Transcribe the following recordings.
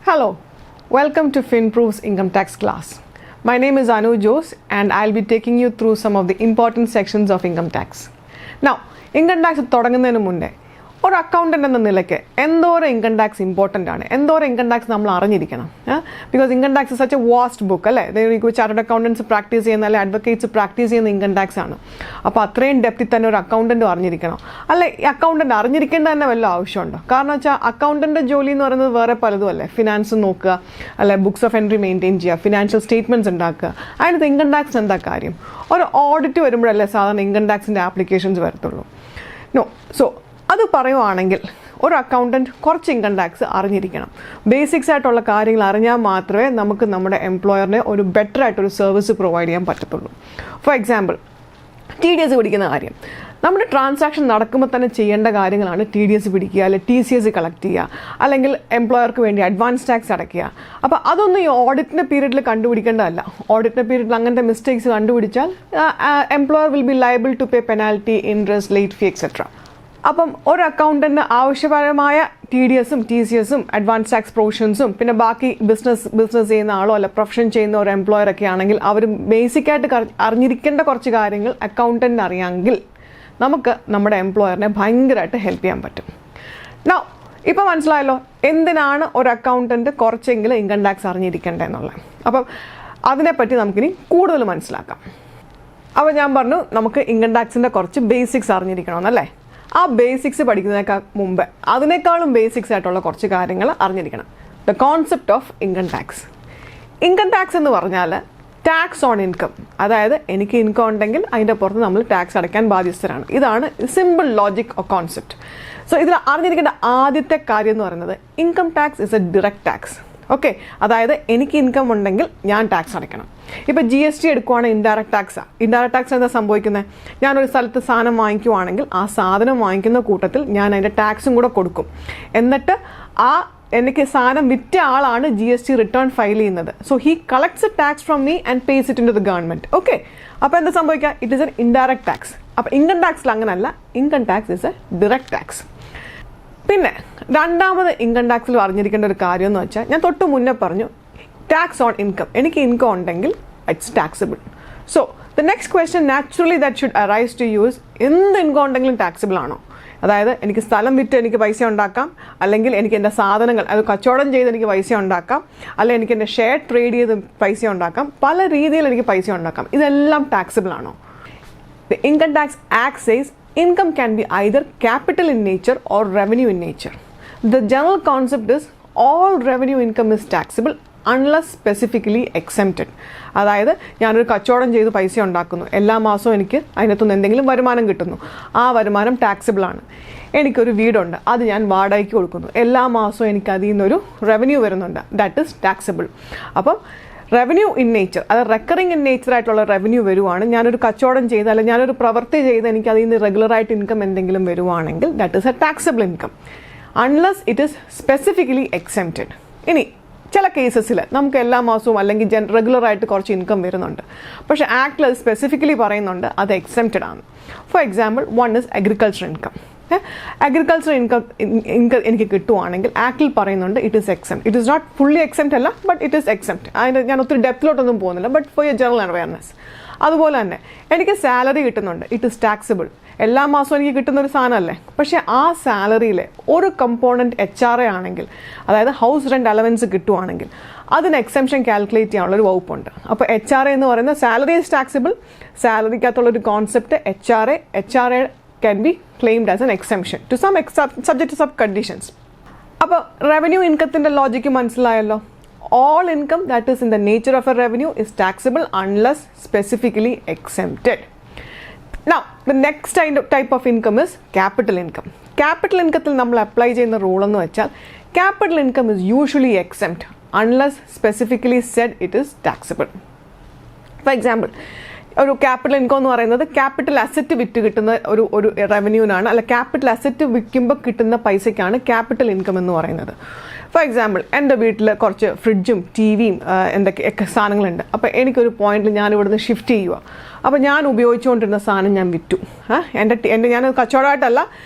Hello, welcome to Finprov's income tax class. My name is Anu Jose and I'll be taking you through some of the important sections of income tax. Now, income tax തുടങ്ങുന്നതിന് മുന്നേ ഒരു accountant എന്ന നിലയ്ക്ക് എന്തോരം income tax important ആണ്, എന്തോരം income tax നമ്മൾ അറിഞ്ഞിരിക്കണം. Because income tax such a vast book അല്ലേ. ചാർട്ടേഡ് അക്കൗണ്ടൻസ് പ്രാക്ടീസ് ചെയ്യുന്ന അല്ലെങ്കിൽ അഡ്വക്കേറ്റ്സ് പ്രാക്ടീസ് ചെയ്യുന്ന ഇൻകം ടാക്സ് ആണ്. അപ്പോൾ അത്രയും ഡെപ്തിൽ തന്നെ ഒരു അക്കൗണ്ടന്റ് അറിഞ്ഞിരിക്കണം. അല്ലെ, ഈ അക്കൗണ്ടന്റ് അറിഞ്ഞിരിക്കേണ്ട തന്നെ വല്ല ആവശ്യമുണ്ടോ? കാരണം വെച്ചാൽ അക്കൗണ്ടന്റ് ജോലി എന്ന് പറയുന്നത് വേറെ പലതും അല്ലേ. ഫിനാൻസ് നോക്കുക, അല്ലെ ബുക്സ് ഓഫ് എൻട്രി മെയിൻറ്റെയിൻ ചെയ്യുക, ഫിനാൻഷ്യൽ സ്റ്റേറ്റ്മെൻറ്റ്സ് ഉണ്ടാക്കുക. അതിനകത്ത് ഇൻകം ടാക്സ് എന്താ കാര്യം? ഒരു ഓഡിറ്റ് വരുമ്പോഴല്ലേ സാധാരണ ഇൻകം ടാക്സിൻ്റെ ആപ്ലിക്കേഷൻസ് വരത്തുള്ളൂ. നോ, സോ അത് പറയുവാണെങ്കിൽ ഒരു അക്കൗണ്ടൻറ്റ് കുറച്ച് ഇൻകം ടാക്സ് അറിഞ്ഞിരിക്കണം. ബേസിക്സ് ആയിട്ടുള്ള കാര്യങ്ങൾ അറിഞ്ഞാൽ മാത്രമേ നമുക്ക് നമ്മുടെ എംപ്ലോയറിനെ ഒരു ബെറ്റർ ആയിട്ടൊരു സർവീസ് പ്രൊവൈഡ് ചെയ്യാൻ പറ്റത്തുള്ളൂ. ഫോർ എക്സാമ്പിൾ, TDS പിടിക്കുന്ന കാര്യം. നമ്മുടെ ട്രാൻസാക്ഷൻ നടക്കുമ്പോൾ തന്നെ ചെയ്യേണ്ട കാര്യങ്ങളാണ് TDS പിടിക്കുക, അല്ലെങ്കിൽ TCS കളക്ട് ചെയ്യുക, അല്ലെങ്കിൽ എംപ്ലോയർക്ക് വേണ്ടി അഡ്വാൻസ് ടാക്സ് അടയ്ക്കുക. അപ്പോൾ അതൊന്നും ഈ ഓഡിറ്റിൻ്റെ പീരീഡിൽ കണ്ടുപിടിക്കേണ്ടതല്ല. ഓഡിറ്റിൻ്റെ പീരീഡിൽ അങ്ങനത്തെ മിസ്റ്റേക്സ് കണ്ടുപിടിച്ചാൽ employer will be liable to pay penalty, interest, late fee etcetera. അപ്പം ഒരു അക്കൗണ്ടൻറ്റിന് ആവശ്യപരമായ TDSും TCSും അഡ്വാൻസ് ടാക്സ് പ്രൊവിഷൻസും പിന്നെ ബാക്കി ബിസിനസ് ചെയ്യുന്ന ആളോ അല്ല പ്രൊഫഷൻ ചെയ്യുന്ന ഒരു എംപ്ലോയറൊക്കെ ആണെങ്കിൽ അവർ ബേസിക്കായിട്ട് അറിഞ്ഞിരിക്കേണ്ട കുറച്ച് കാര്യങ്ങൾ അക്കൗണ്ടൻറ്റിന് അറിയാമെങ്കിൽ നമുക്ക് നമ്മുടെ എംപ്ലോയറിനെ ഭയങ്കരമായിട്ട് ഹെൽപ്പ് ചെയ്യാൻ പറ്റും. നൗ, ഇപ്പം മനസ്സിലായല്ലോ എന്തിനാണ് ഒരു അക്കൗണ്ടൻറ്റ് കുറച്ചെങ്കിലും ഇൻകം ടാക്സ് അറിഞ്ഞിരിക്കേണ്ടതെന്നുള്ളത്. അപ്പം അതിനെപ്പറ്റി നമുക്കിനി കൂടുതൽ മനസ്സിലാക്കാം. അപ്പോൾ ഞാൻ പറഞ്ഞു നമുക്ക് ഇൻകം ടാക്സിൻ്റെ കുറച്ച് ബേസിക്സ് അറിഞ്ഞിരിക്കണമെന്നല്ലേ. ആ ബേസിക്സ് പഠിക്കുന്നതിനേക്കാൾ മുമ്പ് അതിനേക്കാളും ബേസിക്സ് ആയിട്ടുള്ള കുറച്ച് കാര്യങ്ങൾ അറിഞ്ഞിരിക്കണം. The concept of income tax. Income tax എന്ന് പറഞ്ഞാൽ ടാക്സ് ഓൺ ഇൻകം, അതായത് എനിക്ക് ഇൻകം ഉണ്ടെങ്കിൽ അതിൻ്റെ പുറത്ത് നമ്മൾ ടാക്സ് അടയ്ക്കാൻ ബാധ്യസ്ഥരാണ്. ഇതാണ് simple logic of concept. So ഇതിൽ അറിഞ്ഞിരിക്കേണ്ട ആദ്യത്തെ കാര്യം എന്ന് പറയുന്നത് income tax is a direct tax. Okay, അതായത് എനിക്ക് ഇൻകം ഉണ്ടെങ്കിൽ ഞാൻ ടാക്സ് അടയ്ക്കണം. ഇപ്പോൾ GST എടുക്കുവാണെങ്കിൽ ഇൻഡയറക്റ്റ് ടാക്സാണ്. ഇൻഡയറക്റ്റ് ടാക്സ് എന്താ സംഭവിക്കുന്നത്? ഞാനൊരു സ്ഥലത്ത് സാധനം വാങ്ങിക്കുവാണെങ്കിൽ ആ സാധനം വാങ്ങിക്കുന്ന കൂട്ടത്തിൽ ഞാൻ അതിൻ്റെ ടാക്സും കൂടെ കൊടുക്കും. എന്നിട്ട് എനിക്ക് സാധനം വിറ്റ ആളാണ് GST റിട്ടേൺ ഫയൽ ചെയ്യുന്നത്. So he collects a tax from me and pays it into the government. Okay, അപ്പോൾ എന്താ സംഭവിക്കുക? It is an indirect tax. അപ്പോൾ ഇൻകം ടാക്സിൽ അങ്ങനല്ല. Income tax is a direct tax. പിന്നെ രണ്ടാമത് ഇൻകം ടാക്സിൽ അറിഞ്ഞിരിക്കേണ്ട ഒരു കാര്യം എന്ന് വെച്ചാൽ ഞാൻ തൊട്ട് മുന്നേ പറഞ്ഞു ടാക്സ് ഓൺ ഇൻകം. എനിക്ക് ഇൻകം ഉണ്ടെങ്കിൽ it's taxable. So the next question naturally that should arise to us, എന്ത് ഇൻകം ഉണ്ടെങ്കിലും ടാക്സിബിൾ ആണോ? അതായത് എനിക്ക് സ്ഥലം വിറ്റ് എനിക്ക് പൈസ ഉണ്ടാക്കാം, അല്ലെങ്കിൽ എനിക്ക് എൻ്റെ സാധനങ്ങൾ അത് കച്ചവടം ചെയ്ത് എനിക്ക് പൈസ ഉണ്ടാക്കാം, അല്ലെങ്കിൽ എനിക്ക് എൻ്റെ ഷെയർ ട്രേഡ് ചെയ്ത് പൈസ ഉണ്ടാക്കാം. പല രീതിയിൽ എനിക്ക് പൈസ ഉണ്ടാക്കാം. ഇതെല്ലാം ടാക്സിബിൾ ആണോ? The income tax act says income can be either capital in nature or revenue in nature. The general concept is all revenue income is taxable unless specifically exempted. അതായത് ഞാനൊരു കച്ചവടം ചെയ്ത് പൈസ ഉണ്ടാക്കുന്നു, എല്ലാ മാസവും എനിക്ക് അതിനകത്തുനിന്ന് എന്തെങ്കിലും വരുമാനം കിട്ടുന്നു, ആ വരുമാനം ടാക്സിബിൾ ആണ്. എനിക്കൊരു വീടുണ്ട്, അത് ഞാൻ വാടകയ്ക്ക് കൊടുക്കുന്നു, എല്ലാ മാസവും എനിക്ക് അതിൽ നിന്നൊരു റവന്യൂ വരുന്നുണ്ട്, ദാറ്റ് ഈസ് ടാക്സിബിൾ. അപ്പം റവന്യൂ ഇൻ നേച്ചർ, അത് റെക്കറിങ് ഇൻ നേച്ചർ ആയിട്ടുള്ള റവന്യൂ വരുവാണ്. ഞാനൊരു കച്ചവടം ചെയ്ത് അല്ലെങ്കിൽ ഞാനൊരു പ്രവൃത്തി ചെയ്ത് എനിക്ക് അതിൽ നിന്ന് റെഗുലറായിട്ട് ഇൻകം എന്തെങ്കിലും വരുവാണെങ്കിൽ that is a taxable income unless it is specifically exempted. ഇനി ചില കേസസിൽ നമുക്ക് എല്ലാ മാസവും അല്ലെങ്കിൽ റെഗുലറായിട്ട് കുറച്ച് ഇൻകം വരുന്നുണ്ട്, പക്ഷേ ആക്ടിൽ അത് സ്പെസിഫിക്കലി പറയുന്നുണ്ട് അത് എക്സെംപ്റ്റഡ് ആണ്. For example, one is agriculture income. Agriculture income എനിക്ക് കിട്ടുവാണെങ്കിൽ ആക്ടിൽ പറയുന്നുണ്ട് it is exempt. It is not fully exempt അല്ല, ബട്ട് ഇറ്റ് ഈസ് എക്സെംപ്റ്റ്. അതിന് ഞാൻ ഒത്തിരി ഡെപ്തിലോട്ടൊന്നും പോകുന്നില്ല, but for your general awareness. അതുപോലെ തന്നെ എനിക്ക് സാലറി കിട്ടുന്നുണ്ട്, ഇറ്റ് ഈസ് ടാക്സിബിൾ. എല്ലാ മാസവും എനിക്ക് കിട്ടുന്ന ഒരു സാധനമല്ലേ. പക്ഷേ ആ സാലറിയിലെ ഒരു കമ്പോണൻറ്റ് HRA ആണെങ്കിൽ, അതായത് ഹൗസ് റെൻറ്റ് അലവൻസ് കിട്ടുവാണെങ്കിൽ അതിന് എക്സെംപ്ഷൻ കാൽക്കുലേറ്റ് ചെയ്യാനുള്ളൊരു വകുപ്പുണ്ട്. അപ്പോൾ HRA എന്ന് പറയുന്ന സാലറി ഈസ് ടാക്സിബിൾ. സാലറിക്കകത്തുള്ളൊരു concept HRA can be claimed as an exemption to some subject to some conditions. അപ്പോൾ റവന്യൂ ഇൻകത്തിൻ്റെ ലോജിക്ക് മനസ്സിലായല്ലോ. All income that is in the nature of a revenue is taxable unless specifically exempted. Now, the next type of income is capital income. Capital income നമ്മൾ apply ചെയ്യുന്ന rule എന്ന് വെച്ചാൽ capital income is usually exempt unless specifically said it is taxable. For example, ഒരു capital income എന്ന് പറയുന്നത് capital asset വിറ്റ് കിട്ടുന്ന ഒരു റവന്യൂവിനാണ്, അല്ല ക്യാപിറ്റൽ അസറ്റ് വിൽക്കുമ്പോൾ കിട്ടുന്ന പൈസയ്ക്കാണ് ക്യാപിറ്റൽ ഇൻകം എന്ന് പറയുന്നത്. ഫോർ എക്സാമ്പിൾ, എൻ്റെ വീട്ടിൽ കുറച്ച് ഫ്രിഡ്ജും TVയും എന്തൊക്കെ സാധനങ്ങളുണ്ട്. അപ്പോൾ എനിക്കൊരു പോയിന്റിൽ ഞാൻ ഇവിടുന്ന് ഷിഫ്റ്റ് ചെയ്യുക. അപ്പോൾ ഞാൻ ഉപയോഗിച്ചുകൊണ്ടിരുന്ന സാധനം ഞാൻ വിറ്റു. എൻ്റെ ഞാൻ കച്ചവടമായിട്ടല്ല,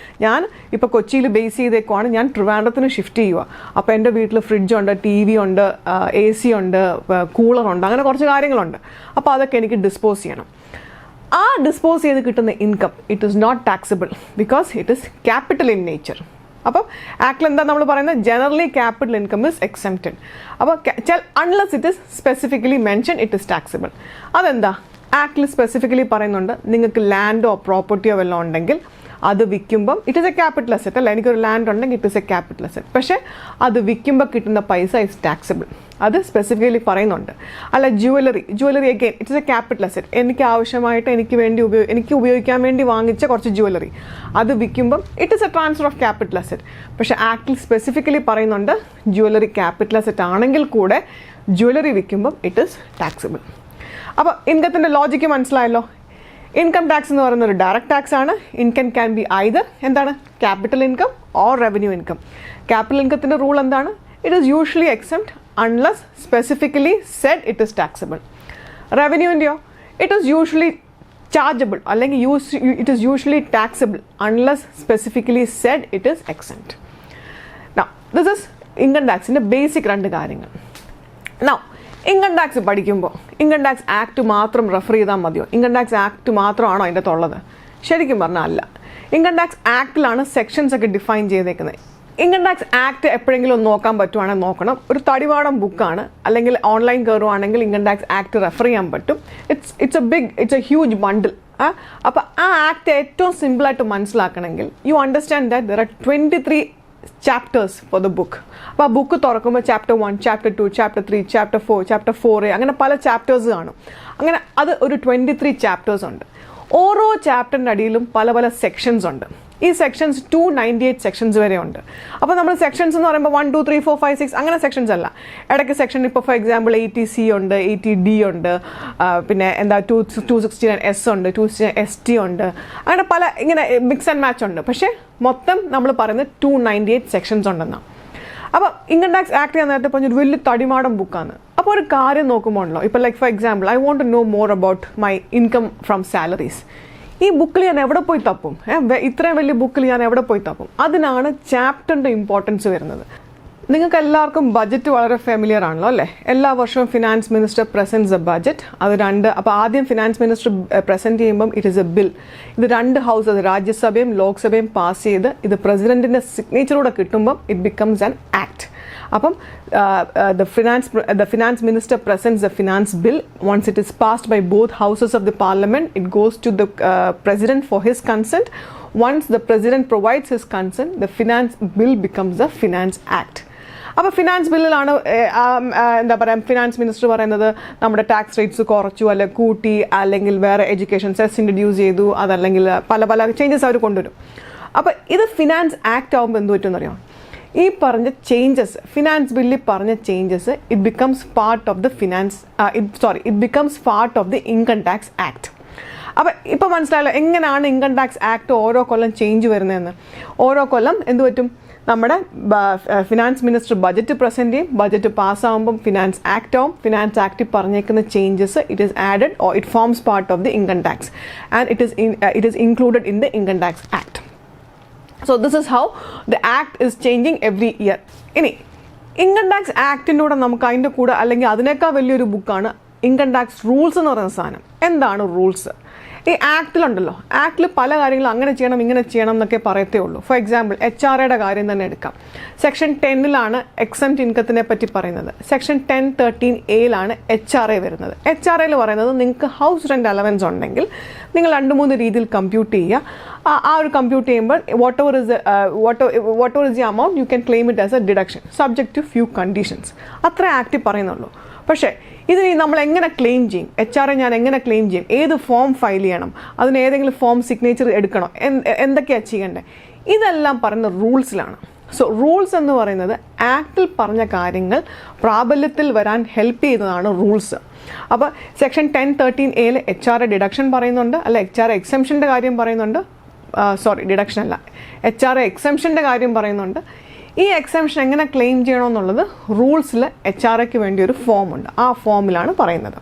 ഞാൻ ഇപ്പോൾ കൊച്ചിയിൽ ബേസ് ചെയ്തേക്കുവാണ്, ഞാൻ ട്രിവാൻഡ്രത്തിന് ഷിഫ്റ്റ് ചെയ്യുക. അപ്പോൾ എൻ്റെ വീട്ടിൽ ഫ്രിഡ്ജുണ്ട്, TV ഉണ്ട്, AC ഉണ്ട്, കൂളറുണ്ട്, അങ്ങനെ കുറച്ച് കാര്യങ്ങളുണ്ട്. അപ്പോൾ അതൊക്കെ എനിക്ക് ഡിസ്പോസ് ചെയ്യണം. ആ ഡിസ്പോസ് ചെയ്ത് കിട്ടുന്ന income it is not taxable because it is capital in nature. അപ്പം ആക്ടിൽ എന്താ നമ്മൾ പറയുന്നത്, generally capital income is exempted. അപ്പോൾ unless it is specifically mention it is taxable. അതെന്താ ആക്ടിൽ സ്പെസിഫിക്കലി പറയുന്നുണ്ട്, നിങ്ങൾക്ക് ലാൻഡോ പ്രോപ്പർട്ടിയോ വല്ലതും ഉണ്ടെങ്കിൽ അത് വിൽക്കുമ്പം it is a capital asset അല്ല, എനിക്കൊരു ലാൻഡ് ഉണ്ടെങ്കിൽ it is a capital asset. പക്ഷേ അത് വിൽക്കുമ്പോൾ കിട്ടുന്ന പൈസ ഇസ് ടാക്സിബിൾ, അത് സ്പെസിഫിക്കലി പറയുന്നുണ്ട്. അല്ല jewellery again it is a capital asset, എനിക്ക് ആവശ്യമായിട്ട് എനിക്ക് ഉപയോഗിക്കാൻ വേണ്ടി വാങ്ങിച്ച കുറച്ച് ജുവലറി, അത് വിൽക്കുമ്പം it is a transfer of capital asset. പക്ഷേ ആക്ടിൽ സ്പെസിഫിക്കലി പറയുന്നുണ്ട് ജുവലറി ക്യാപിറ്റൽ അസെറ്റ് ആണെങ്കിൽ കൂടെ ജുവലറി വിൽക്കുമ്പം ഇറ്റ് ഇസ് ടാക്സിബിൾ. അപ്പോൾ ഇൻകത്തിൻ്റെ ലോജിക്ക് മനസ്സിലായല്ലോ. ഇൻകം ടാക്സ് എന്ന് പറയുന്ന ഒരു ഡയറക്റ്റ് ടാക്സ് ആണ്. ഇൻകം ക്യാൻ ബി ഐദർ എന്താണ് capital income or revenue income. Capital ഇൻകത്തിൻ്റെ റൂൾ എന്താണ്, it is usually except unless specifically said it is taxable. റവന്യൂവിൻ്റെയോ ഇറ്റ് ഈസ് യൂഷ്വലി ചാർജബിൾ അല്ലെങ്കിൽ it is usually taxable unless specifically said it is except. Now this is income ടാക്സിൻ്റെ basic രണ്ട് കാര്യങ്ങൾ. Now income tax പഠിക്കുമ്പോൾ income tax act മാത്രം refer ചെയ്താൽ മതിയോ? Income tax act മാത്രമാണോ അതിൻ്റെ ഉള്ളത്? ശരിക്കും പറഞ്ഞാൽ അല്ല. ഇൻകം ടാക്സ് ആക്ടിലാണ് സെക്ഷൻസ് ഒക്കെ ഡിഫൈൻ ചെയ്തേക്കുന്നത്. ഇൻകം ടാക്സ് ആക്ട് എപ്പോഴെങ്കിലും ഒന്ന് നോക്കാൻ പറ്റുവാണെങ്കിൽ നോക്കണം. ഒരു തടിവാടം ബുക്കാണ്, അല്ലെങ്കിൽ ഓൺലൈൻ കയറുവാണെങ്കിൽ ഇൻകം ടാക്സ് ആക്ട് റെഫർ ചെയ്യാൻ പറ്റും. It's a huge bundle. അപ്പോൾ ആ ആക്ട് ഏറ്റവും സിമ്പിളായിട്ട് മനസ്സിലാക്കണമെങ്കിൽ you understand that there are 23 chapters for the book. അപ്പോൾ ആ ബുക്ക് തുറക്കുമ്പോൾ chapter 1, chapter 2, chapter 3, chapter 4, chapter 4A അങ്ങനെ പല ചാപ്റ്റേഴ്സ് കാണും. അങ്ങനെ അത് ഒരു 23 ചാപ്റ്റേഴ്സ് ഉണ്ട്. ഓരോ ചാപ്റ്ററിൻ്റെ അടിയിലും പല പല സെക്ഷൻസ് ഉണ്ട്. ഈ സെക്ഷൻസ് 298 സെക്ഷൻസ് വരെ ഉണ്ട്. അപ്പോൾ നമ്മൾ സെക്ഷൻസ് എന്ന് പറയുമ്പോൾ 1, 2, 3, 4, 5, 6 അങ്ങനെ സെക്ഷൻസ് അല്ല. ഇടയ്ക്ക് സെക്ഷൻ ഇപ്പോൾ ഫോർ എക്സാമ്പിൾ 80C ഉണ്ട്, 80D ഉണ്ട്, പിന്നെ എന്താ 269S ഉണ്ട്, 269ST ഉണ്ട്, അങ്ങനെ പല ഇങ്ങനെ മിക്സ് ആൻഡ് മാച്ച് ഉണ്ട്. പക്ഷേ മൊത്തം നമ്മൾ പറയുന്നത് 298 സെക്ഷൻസ് ഉണ്ടെന്നാണ്. അപ്പോൾ ഇൻകം ടാക്സ് ആക്ട് ഞാൻ നേരത്തെ പറഞ്ഞൊരു വലിയ തടിമാടം ബുക്കാണ്. അപ്പോൾ ഒരു കാര്യം നോക്കുമ്പോഴല്ലോ, ഇപ്പോൾ like for example I want to know more about my income from salaries. ഈ ബുക്കിൽ ഞാൻ എവിടെ പോയി തപ്പും? ഇത്രയും വലിയ ബുക്കിൽ ഞാൻ എവിടെ പോയി തപ്പും? അതിനാണ് ചാപ്റ്ററിൻ്റെ ഇമ്പോർട്ടൻസ് വരുന്നത്. നിങ്ങൾക്ക് എല്ലാവർക്കും ബഡ്ജറ്റ് വളരെ ഫെമിലിയർ ആണല്ലോ അല്ലേ? എല്ലാ വർഷവും ഫിനാൻസ് മിനിസ്റ്റർ പ്രസൻറ്റ്സ് എ ബഡ്ജറ്റ്. അത് അപ്പോൾ ആദ്യം ഫിനാൻസ് മിനിസ്റ്റർ പ്രസൻറ്റ് ചെയ്യുമ്പം ഇറ്റ് ഇസ് എ ബിൽ. ഇത് 2 ഹൗസ്, അത് രാജ്യസഭയും ലോക്സഭയും പാസ് ചെയ്ത് ഇത് പ്രസിഡന്റിൻ്റെ സിഗ്നേച്ചറോടെ കിട്ടുമ്പം ഇറ്റ് ബിക്കംസ് ആൻ ആക്ട്. അപ്പം the finance minister presents the finance bill. Once it is passed by both houses of the parliament, it goes to the president for his consent. Once the president provides his consent, the finance bill becomes a finance act. അപ്പോൾ finance ബില്ലിലാണ് എന്താ പറയുക, finance minister പറയുന്നത് നമ്മുടെ tax rates കുറച്ചു, അല്ലെങ്കിൽ കൂട്ടി, അല്ലെങ്കിൽ വേറെ എഡ്യൂക്കേഷൻ സെസ് ഇൻട്രൊഡ്യൂസ് ചെയ്തു, അതല്ലെങ്കിൽ പല ചേഞ്ചസ് അവർ കൊണ്ടുവരും. അപ്പോൾ ഇത് ഫിനാൻസ് ആക്ട് ആകുമ്പോൾ എന്ത് പറ്റുമെന്നറിയാം? ഈ പറഞ്ഞ ചേഞ്ചസ്, ഫിനാൻസ് ബില്ലിൽ പറഞ്ഞ changes it becomes part of the income tax act. അപ്പോൾ ഇപ്പോൾ മനസ്സിലായല്ലോ എങ്ങനെയാണ് ഇൻകം ടാക്സ് ആക്ട് ഓരോ കൊല്ലം ചേഞ്ച് വരുന്നതെന്ന്. ഓരോ കൊല്ലം എന്ത് പറ്റും, നമ്മുടെ ഫിനാൻസ് മിനിസ്റ്റർ ബജറ്റ് പ്രസൻറ്റ് ചെയ്യും, ബജറ്റ് പാസ്സാകുമ്പം ഫിനാൻസ് ആക്ട് ആവും, ഫിനാൻസ് ആക്ടിൽ പറഞ്ഞേക്കുന്ന changes it is added or it forms part of the income tax and it is included in the income tax act. So this is how the act is changing every year. ഇനി income tax ആക്ടിൻ്റെ കൂടെ നമുക്ക് അതിൻ്റെ കൂടെ അല്ലെങ്കിൽ അതിനേക്കാൾ വലിയൊരു ബുക്കാണ് income tax rules എന്ന് പറയുന്ന സാധനം. എന്താണ് റൂൾസ്? ഈ ആക്ടിലുണ്ടല്ലോ, ആക്ടിൽ പല കാര്യങ്ങളും അങ്ങനെ ചെയ്യണം ഇങ്ങനെ ചെയ്യണം എന്നൊക്കെ പറയത്തേ ഉള്ളൂ. ഫോർ എക്സാമ്പിൾ HRAയുടെ കാര്യം തന്നെ എടുക്കാം. സെക്ഷൻ 10ലാണ് എക്സംപ്റ്റ് ഇൻകത്തിനെ പറ്റി പറയുന്നത്. സെക്ഷൻ 1013A HRA വരുന്നത്. HRAയിൽ പറയുന്നത് നിങ്ങൾക്ക് ഹൗസ് റെൻറ്റ് അലവൻസ് ഉണ്ടെങ്കിൽ നിങ്ങൾ 2-3 രീതിയിൽ കമ്പ്യൂട്ട് ചെയ്യുക. ആ ഒരു കമ്പ്യൂട്ട് ചെയ്യുമ്പോൾ what ever is the amount you can claim it as a deduction subject to few conditions. അത്ര ആക്ടിൽ പറയുന്നുള്ളൂ. പക്ഷേ ഇതിന് നമ്മൾ എങ്ങനെ ക്ലെയിം ചെയ്യും? HRA ഞാൻ എങ്ങനെ ക്ലെയിം ചെയ്യും? ഏത് ഫോം ഫയൽ ചെയ്യണം? അതിന് ഏതെങ്കിലും ഫോം സിഗ്നേച്ചർ എടുക്കണോ? എന്തൊക്കെയാണ് ചെയ്യേണ്ടത്? ഇതെല്ലാം പറയുന്ന റൂൾസിലാണ്. സോ റൂൾസ് എന്ന് പറയുന്നത് ആക്ടിൽ പറഞ്ഞ കാര്യങ്ങൾ പ്രാബല്യത്തിൽ വരാൻ ഹെൽപ്പ് ചെയ്യുന്നതാണ് റൂൾസ്. അപ്പോൾ സെക്ഷൻ 1013A HRA ഡിഡക്ഷൻ പറയുന്നുണ്ട്, അല്ല HRA എക്സംഷൻ്റെ കാര്യം പറയുന്നുണ്ട്. ഡിഡക്ഷൻ അല്ല, HRA എക്സംഷൻ്റെ കാര്യം പറയുന്നുണ്ട്. ഈ എക്സംഷൻ എങ്ങനെ ക്ലെയിം ചെയ്യണമെന്നുള്ളത് റൂൾസിൽ HRAക്ക് വേണ്ടി ഒരു ഫോം ഉണ്ട്. ആ ഫോമിലാണ് പറയുന്നത്.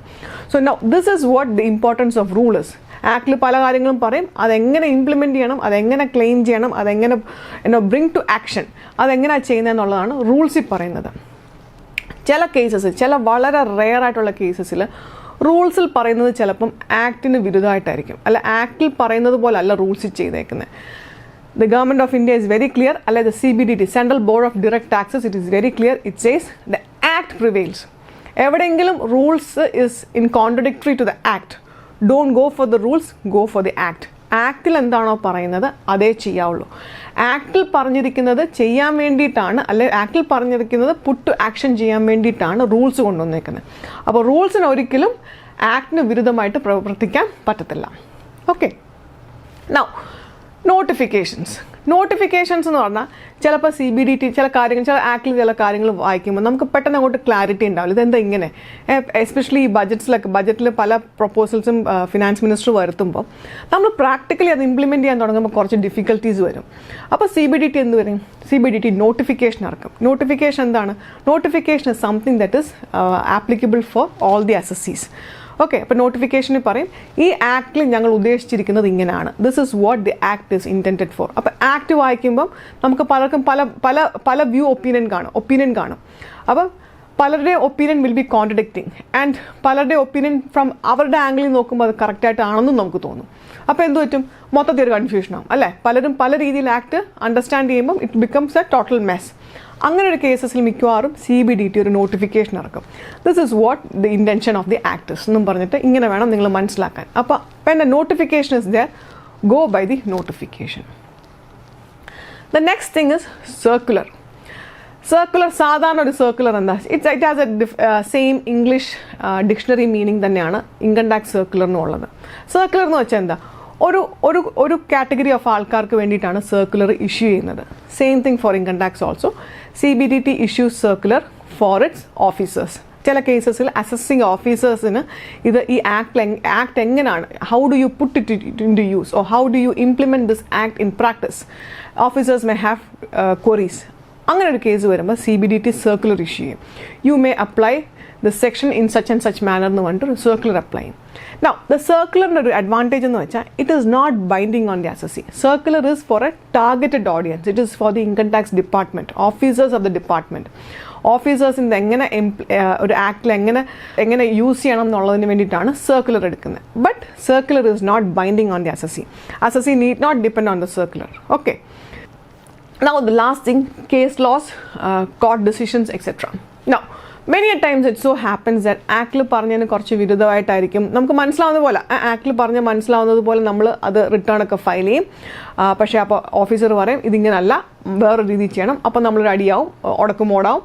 So now this is what the importance of rule is. ആക്ടിൽ പല കാര്യങ്ങളും പറയും, അതെങ്ങനെ ഇംപ്ലിമെൻറ്റ് ചെയ്യണം, അതെങ്ങനെ ക്ലെയിം ചെയ്യണം, അതെങ്ങനെ ബ്രിങ് ടു ആക്ഷൻ, അതെങ്ങനെയാണ് ചെയ്യുന്നതെന്നുള്ളതാണ് റൂൾസിൽ പറയുന്നത്. ചില കേസസ്, ചില വളരെ റെയർ ആയിട്ടുള്ള കേസസിൽ റൂൾസിൽ പറയുന്നത് ചിലപ്പം ആക്ടിന് വിരുദ്ധമായിട്ടായിരിക്കും, അല്ല ആക്ടിൽ പറയുന്നത് പോലെ അല്ല റൂൾസിൽ ചെയ്തേക്കുന്നത്. The Government of India is very clear, അല്ലെ the CBDT, Central Board of Direct Taxes, it is very clear. It says the act prevails. എവിടെയെങ്കിലും rules is in contradictory to the act, don't go for the rules, go for the act. ആക്ടിൽ എന്താണോ പറയുന്നത് അതേ ചെയ്യാവുള്ളൂ. ആക്ടിൽ പറഞ്ഞിരിക്കുന്നത് ചെയ്യാൻ വേണ്ടിയിട്ടാണ്, അല്ലെ ആക്ടിൽ പറഞ്ഞിരിക്കുന്നത് puttu to action ചെയ്യാൻ വേണ്ടിയിട്ടാണ് റൂൾസ് കൊണ്ടുവന്നേക്കുന്നത്. അപ്പോൾ റൂൾസിന് ഒരിക്കലും ആക്ടിന് വിരുദ്ധമായിട്ട് പ്രവർത്തിക്കാൻ പറ്റത്തില്ല. ഓക്കെ, നൗ നോട്ടിഫിക്കേഷൻസ് എന്ന് പറഞ്ഞാൽ ചിലപ്പോൾ CBDT ചില കാര്യങ്ങൾ, ചില ആക്ടിൽ ചില കാര്യങ്ങൾ വായിക്കുമ്പോൾ നമുക്ക് പെട്ടെന്ന് അങ്ങോട്ട് ക്ലാരിറ്റി ഉണ്ടാവില്ല, ഇതെന്താ ഇങ്ങനെ. എസ്പെഷ്യലി ഈ ബജറ്റിൽ പല പ്രൊപ്പോസൽസും ഫിനാൻസ് മിനിസ്റ്റർ വരുത്തുമ്പോൾ നമ്മൾ പ്രാക്ടിക്കലി അത് ഇംപ്ലിമെൻറ്റ് ചെയ്യാൻ തുടങ്ങുമ്പോൾ കുറച്ച് ഡിഫിക്കൽട്ടീസ് വരും. അപ്പോൾ CBDT എന്ത് വരും? CBDT നോട്ടിഫിക്കേഷൻ ഇറക്കും. നോട്ടിഫിക്കേഷൻ എന്താണ്? Notification is something that is applicable for all the assessees. Okay, അപ്പോൾ നോട്ടിഫിക്കേഷനിൽ പറയും ഈ ആക്ടിൽ ഞങ്ങൾ ഉദ്ദേശിച്ചിരിക്കുന്നത് ഇങ്ങനെയാണ്, this is what the act is intended for. അപ്പോൾ ആക്ട് വായിക്കുമ്പം നമുക്ക് പലർക്കും പല ഒപ്പീനിയൻ കാണും. അപ്പം പലരുടെ opinion will be contradicting, and പലരുടെ ഒപ്പീനിയൻ ഫ്രം അവരുടെ ആംഗിളിൽ നോക്കുമ്പോൾ അത് കറക്റ്റായിട്ടാണെന്നും നമുക്ക് തോന്നും. അപ്പോൾ എന്ത് പറ്റും? മൊത്തത്തിൽ ഒരു കൺഫ്യൂഷനാകും, അല്ലേ? പലരും പല രീതിയിൽ ആക്ട് അണ്ടർസ്റ്റാൻഡ് ചെയ്യുമ്പം it becomes a total mess. അങ്ങനെ ഒരു കേസസിൽ മിക്കവാറും CBDT ഒരു നോട്ടിഫിക്കേഷൻ ഇറക്കും. This is what the intention of the actors എന്നും പറഞ്ഞിട്ട് ഇങ്ങനെ വേണം നിങ്ങൾ മനസ്സിലാക്കാൻ. അപ്പോൾ when a notification is there, go by the notification. The next thing is circular. സാധാരണ ഒരു സർക്കുലർ എന്താ? It has a same English dictionary meaning തന്നെയാണ് ഇൻകം ടാക്സ് സർക്കുലറിനുള്ളത്. സർക്കുലർ എന്ന് വെച്ചാൽ എന്താ? ഒരു കാറ്റഗറി ഓഫ് ആൾക്കാർക്ക് വേണ്ടിയിട്ടാണ് സർക്കുലർ ഇഷ്യൂ ചെയ്യുന്നത്. Same thing for income tax also. CBDT issues circular for its officers. ചില കേസസിൽ അസസിങ് ഓഫീസേഴ്സിന് ഇത് ഈ ആക്ട് എങ്ങനെയാണ്, how do you put it into use, or how do you implement this act in practice, officers may have queries. അങ്ങനെ ഒരു case വരുമ്പോൾ CBDT സർക്കുലർ ഇഷ്യൂ ചെയ്യും. You may apply the section in such and such manner എന്ന് പറഞ്ഞിട്ട് circular apply. Now the circular ഒരു advantage എന്ന് വെച്ചാൽ it is not binding on the assessee. Circular is for a targeted audience. It is for the income tax department, officers of the department. ഓഫീസേഴ്സിൻ്റെ എങ്ങനെ ഒരു ആക്ടിൽ എങ്ങനെ use ചെയ്യണം എന്നുള്ളതിന് വേണ്ടിയിട്ടാണ് circular എടുക്കുന്നത്. But circular is not binding on the assessee. Assessee need not depend on the circular. Okay, now the last thing, case laws, court decisions, etc. Now many a times it so happens that ആക്ടിൽ പറഞ്ഞതിന് കുറച്ച് വിരുദ്ധമായിട്ടായിരിക്കും നമുക്ക് മനസ്സിലാവുന്ന പോലെ, ആക്ടിൽ പറഞ്ഞ് മനസ്സിലാവുന്നത് പോലെ നമ്മൾ അത് റിട്ടേൺ ഒക്കെ ഫയൽ ചെയ്യും. പക്ഷേ അപ്പോൾ ഓഫീസർ പറയും ഇതിങ്ങനല്ല, വേറൊരു രീതിയിൽ ചെയ്യണം. അപ്പോൾ നമ്മളൊരു അടിയാവും, ഉടക്കുമോടാവും,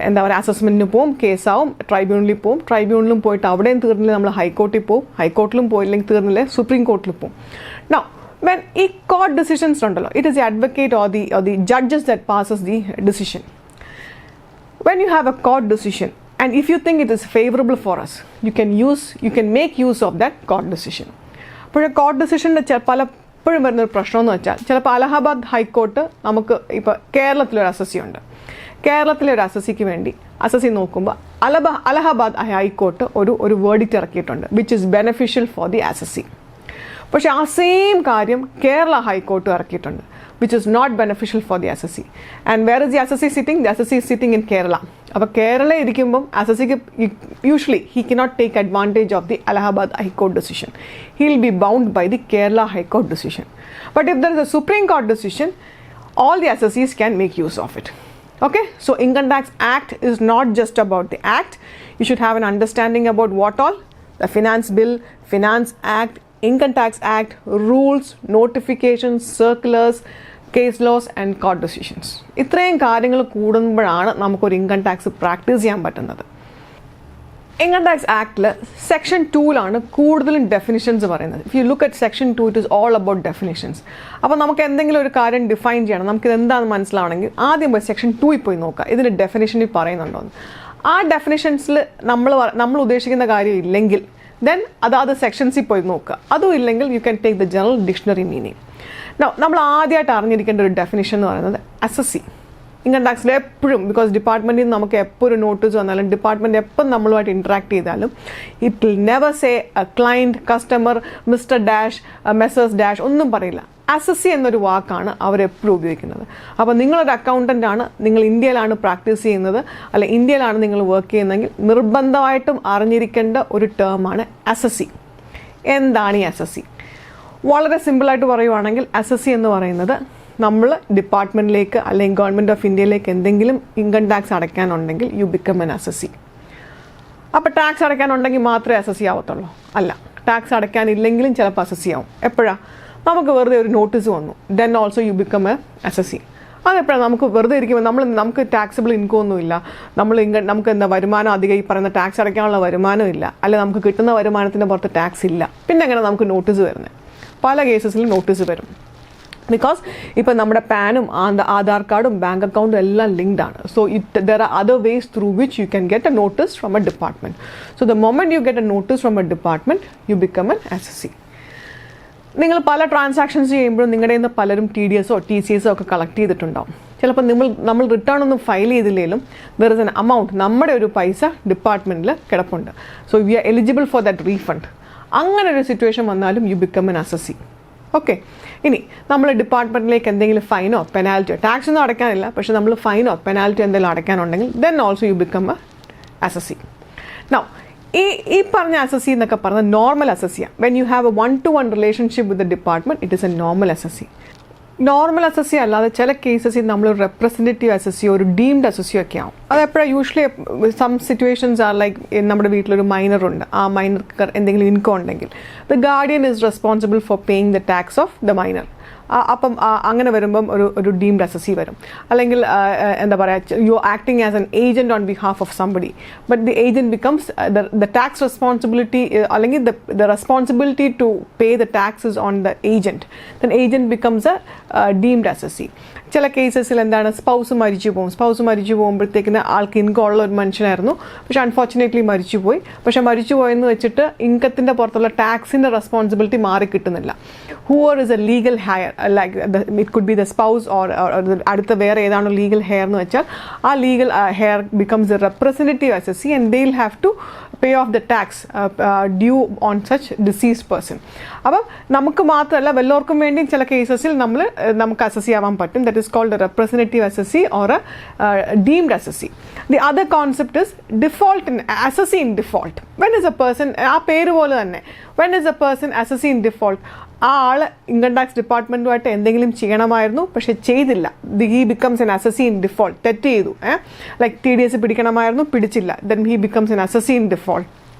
എന്താ പറയുക, അസസ്മെൻറ്റിന് പോവും, കേസാവും, ട്രൈബ്യൂണലിൽ പോവും, ട്രൈബ്യൂണലിലും പോയിട്ട് അവിടെയും തീർന്നില്ല നമ്മൾ ഹൈക്കോർട്ടിൽ പോവും, ഹൈക്കോർട്ടിലും പോയില്ലെങ്കിൽ തീർന്നില്ല സുപ്രീം കോർട്ടിൽ പോവും. Now when ഈ കോർട്ട് ഡിസിഷൻസ് ഉണ്ടല്ലോ, it is the advocate or the judges that passes the decision. When you have a court decision and if you think it is favorable for us, you can make use of that court decision. പക്ഷേ court ഡിസിഷൻ്റെ പലപ്പോഴും വരുന്നൊരു പ്രശ്നം എന്ന് വെച്ചാൽ, ചിലപ്പോൾ Allahabad high court നമുക്ക് ഇപ്പോൾ കേരളത്തിലൊരു assessee ഉണ്ട്. കേരളത്തിലെ ഒരു അസസിക്ക് വേണ്ടി അസസി നോക്കുമ്പോൾ അലഹാബാദ് ഹൈക്കോർട്ട് ഒരു വേർഡിക്റ്റ് ഇറക്കിയിട്ടുണ്ട് which is beneficial for the assessee. പക്ഷേ ആ സെയിം കാര്യം കേരള ഹൈക്കോർട്ട് ഇറക്കിയിട്ടുണ്ട് which is not beneficial for the assessee. And where is the assessee sitting? The assessee is sitting in Kerala. അപ്പോൾ കേരള ഇരിക്കുമ്പം അസസിക്ക് usually he cannot take advantage of the Allahabad High Court decision. He will be bound by the Kerala High Court decision. But if there is a Supreme Court decision, all the assessees can make use of it. Okay, so Income Tax Act is not just about the act. You should have an understanding about what all the Finance Bill, Finance Act, Income Tax Act, rules, notifications, circulars, case laws and court decisions. ഇത്രയും കാര്യങ്ങൾ കൂടുമ്പോഴാണ് നമുക്കൊരു income tax practice ചെയ്യാൻ പറ്റുന്നത്. Income tax ആക്ടിൽ section 2ലാണ് കൂടുതലും definitions പറയുന്നത്. If you look at section 2, it is all about definitions. അപ്പോൾ നമുക്ക് എന്തെങ്കിലും ഒരു കാര്യം ഡിഫൈൻ ചെയ്യണം, നമുക്കിത് എന്താണെന്ന് മനസ്സിലാവണമെങ്കിൽ ആദ്യം പോയി സെക്ഷൻ 2 പോയി നോക്കുക, ഇതിൻ്റെ ഡെഫിനിഷനിൽ പറയുന്നുണ്ടോ എന്ന്. ആ ഡെഫിനിഷൻസിൽ നമ്മൾ ഉദ്ദേശിക്കുന്ന കാര്യം ഇല്ലെങ്കിൽ ദെൻ അതാത് സെക്ഷൻസിൽ പോയി നോക്കുക. അതും ഇല്ലെങ്കിൽ you can take the general dictionary meaning. നമ്മൾ ആദ്യമായിട്ട് അറിഞ്ഞിരിക്കേണ്ട ഒരു ഡെഫിനിഷൻ എന്ന് പറയുന്നത് അസസി. ഇൻകം ടാക്സിൽ എപ്പോഴും, ബിക്കോസ് ഡിപ്പാർട്ട്മെൻറ്റിൽ നിന്ന് നമുക്ക് എപ്പോൾ ഒരു നോട്ടീസ് വന്നാലും ഡിപ്പാർട്ട്മെൻറ്റ് എപ്പം നമ്മളുമായിട്ട് ഇൻട്രാക്ട് ചെയ്താലും it will never say client, customer, mister dash, Messrs dash ഒന്നും പറയില്ല. അസസി എന്നൊരു വാക്കാണ് അവരെപ്പോഴും ഉപയോഗിക്കുന്നത്. അപ്പോൾ നിങ്ങളൊരു അക്കൗണ്ടൻ്റ് ആണ്, നിങ്ങൾ ഇന്ത്യയിലാണ് പ്രാക്ടീസ് ചെയ്യുന്നത്, അല്ലെ ഇന്ത്യയിലാണ് നിങ്ങൾ വർക്ക് ചെയ്യുന്നതെങ്കിൽ നിർബന്ധമായിട്ടും അറിഞ്ഞിരിക്കേണ്ട ഒരു ടേമാണ് അസസി. എന്താണ് ഈ അസസി? വളരെ സിമ്പിളായിട്ട് പറയുവാണെങ്കിൽ അസസി എന്ന് പറയുന്നത് നമ്മൾ ഡിപ്പാർട്ട്മെൻറ്റിലേക്ക് അല്ലെങ്കിൽ ഗവൺമെൻറ് ഓഫ് ഇന്ത്യയിലേക്ക് എന്തെങ്കിലും ഇൻകം ടാക്സ് അടയ്ക്കാനുണ്ടെങ്കിൽ യു ബിക്കം എൻ അസസി. അപ്പോൾ ടാക്സ് അടയ്ക്കാനുണ്ടെങ്കിൽ മാത്രമേ അസസി ആവത്തുള്ളൂ? അല്ല, ടാക്സ് അടയ്ക്കാനില്ലെങ്കിലും ചിലപ്പോൾ അസസി ആവും. എപ്പോഴാണ്? നമുക്ക് വെറുതെ ഒരു നോട്ടീസ് വന്നു, then also you become a assessee. അതെപ്പോഴാണ്? നമുക്ക് വെറുതെ ഇരിക്കുമ്പോൾ നമുക്ക് ടാക്സിബിൾ ഇൻകം ഒന്നുമില്ല, നമുക്ക് എന്താ വരുമാനം അധികം ഈ പറയുന്ന ടാക്സ് അടയ്ക്കാനുള്ള വരുമാനം ഇല്ല, അല്ലെങ്കിൽ നമുക്ക് കിട്ടുന്ന വരുമാനത്തിൻ്റെ പുറത്ത് ടാക്സ് ഇല്ല. പിന്നെ എങ്ങനെ നമുക്ക് നോട്ടീസ് വരുന്നത്? പല കേസസിലും നോട്ടീസ് വരും. ബിക്കോസ് ഇപ്പം നമ്മുടെ പാനും ആധാർ കാർഡും ബാങ്ക് അക്കൗണ്ടും എല്ലാം ലിങ്ക്ഡ് ആണ്. So there are other vase through which you can get A notice from A department. So the moment you get A notice from A department U become an assessee. നിങ്ങൾ പല transactions ചെയ്യുമ്പോഴും നിങ്ങളുടെ നിന്ന് പലരും TDS TCS ഒക്കെ collect ചെയ്തിട്ടുണ്ടാവും. ചിലപ്പോൾ നമ്മൾ റിട്ടേൺ ഒന്നും ഫയൽ ചെയ്തില്ലെങ്കിലും ദർ ഇസ് എൻ amount, നമ്മുടെ ഒരു പൈസ ഡിപ്പാർട്ട്മെൻറ്റിൽ കിടപ്പുണ്ട്. So we are eligible for that refund. അങ്ങനെ ഒരു സിറ്റുവേഷൻ വന്നാലും U become an assessee. Okay. ഇനി നമ്മൾ ഡിപ്പാർട്ട്മെൻറ്റിലേക്ക് എന്തെങ്കിലും ഫൈനോ പെനാൽറ്റിയോ, ടാക്സ് ഒന്നും അടയ്ക്കാനില്ല, പക്ഷേ നമ്മൾ ഫൈനോ പെനാൽറ്റിയോ എന്തെങ്കിലും അടയ്ക്കാനുണ്ടെങ്കിൽ then also you become a assessee. Now ഈ പറഞ്ഞ അസസി എന്നൊക്കെ പറഞ്ഞാൽ നോർമൽ അസസിയാണ്. When you have a 1-to-1 relationship with the department it is a normal assessee. Normal assessee അല്ലാതെ ചില കേസസിൽ നമ്മൾ റെപ്രസെൻറ്റേറ്റീവ് അസസിയോ ഒരു ഡീംഡ് അസസിയോ ഒക്കെ ആവും. അതെപ്പോഴാണ്? Usually some situations are like നമ്മുടെ വീട്ടിലൊരു മൈനറുണ്ട്, ആ മൈനർക്ക് എന്തെങ്കിലും ഇൻകം ഉണ്ടെങ്കിൽ the guardian is responsible for paying the tax of the minor. അപ്പം അങ്ങനെ വരുമ്പം ഒരു ഡീംഡ് അസസി വരും. അല്ലെങ്കിൽ എന്താ പറയുക, you acting as an agent on behalf of somebody, but the agent becomes the tax responsibility, അല്ലെങ്കിൽ the responsibility to pay the taxes on the agent, then agent becomes a deemed assessee. ചില കേസസിൽ എന്താണ്, spouse മരിച്ചു പോകുമ്പോഴത്തേക്കിന് ആൾക്ക് income ഉള്ള ഒരു മനുഷ്യനായിരുന്നു, പക്ഷെ അൺഫോർച്ചുനേറ്റ്ലി മരിച്ചുപോയി. പക്ഷെ മരിച്ചുപോയെന്ന് വെച്ചിട്ട് ഇൻകത്തിൻ്റെ പുറത്തുള്ള ടാക്സിൻ്റെ റെസ്പോൺസിബിലിറ്റി മാറി കിട്ടുന്നില്ല. Whoever is a legal heir, like it could be the spouse or അടുത്ത വേറെ ഏതാണോ ലീഗൽ ഹെയർ എന്ന് വെച്ചാൽ ആ legal heir becomes a representative assessee and they will have to pay of the tax due on such deceased person. അപ്പം നമുക്ക് മാത്രമല്ല വല്ലവർക്കും വേണ്ടിയും ചില കേസസിൽ നമുക്ക് അസസി ആവാൻ പറ്റും. That is called a representative assessee or a deemed assessee. The other concept is default in assessee in default. When is a person, ആ പേര് പോലെ തന്നെ, when is a person assessee in default? ആ ആൾ income tax ഡിപ്പാർട്ട്മെൻറ്റുമായിട്ട് എന്തെങ്കിലും ചെയ്യണമായിരുന്നു, പക്ഷെ ചെയ്തില്ല. He becomes an assessee in default. തെറ്റ് ചെയ്തു, ലൈക്ക് TDS പിടിക്കണമായിരുന്നു, പിടിച്ചില്ല, then he becomes an assessee in default.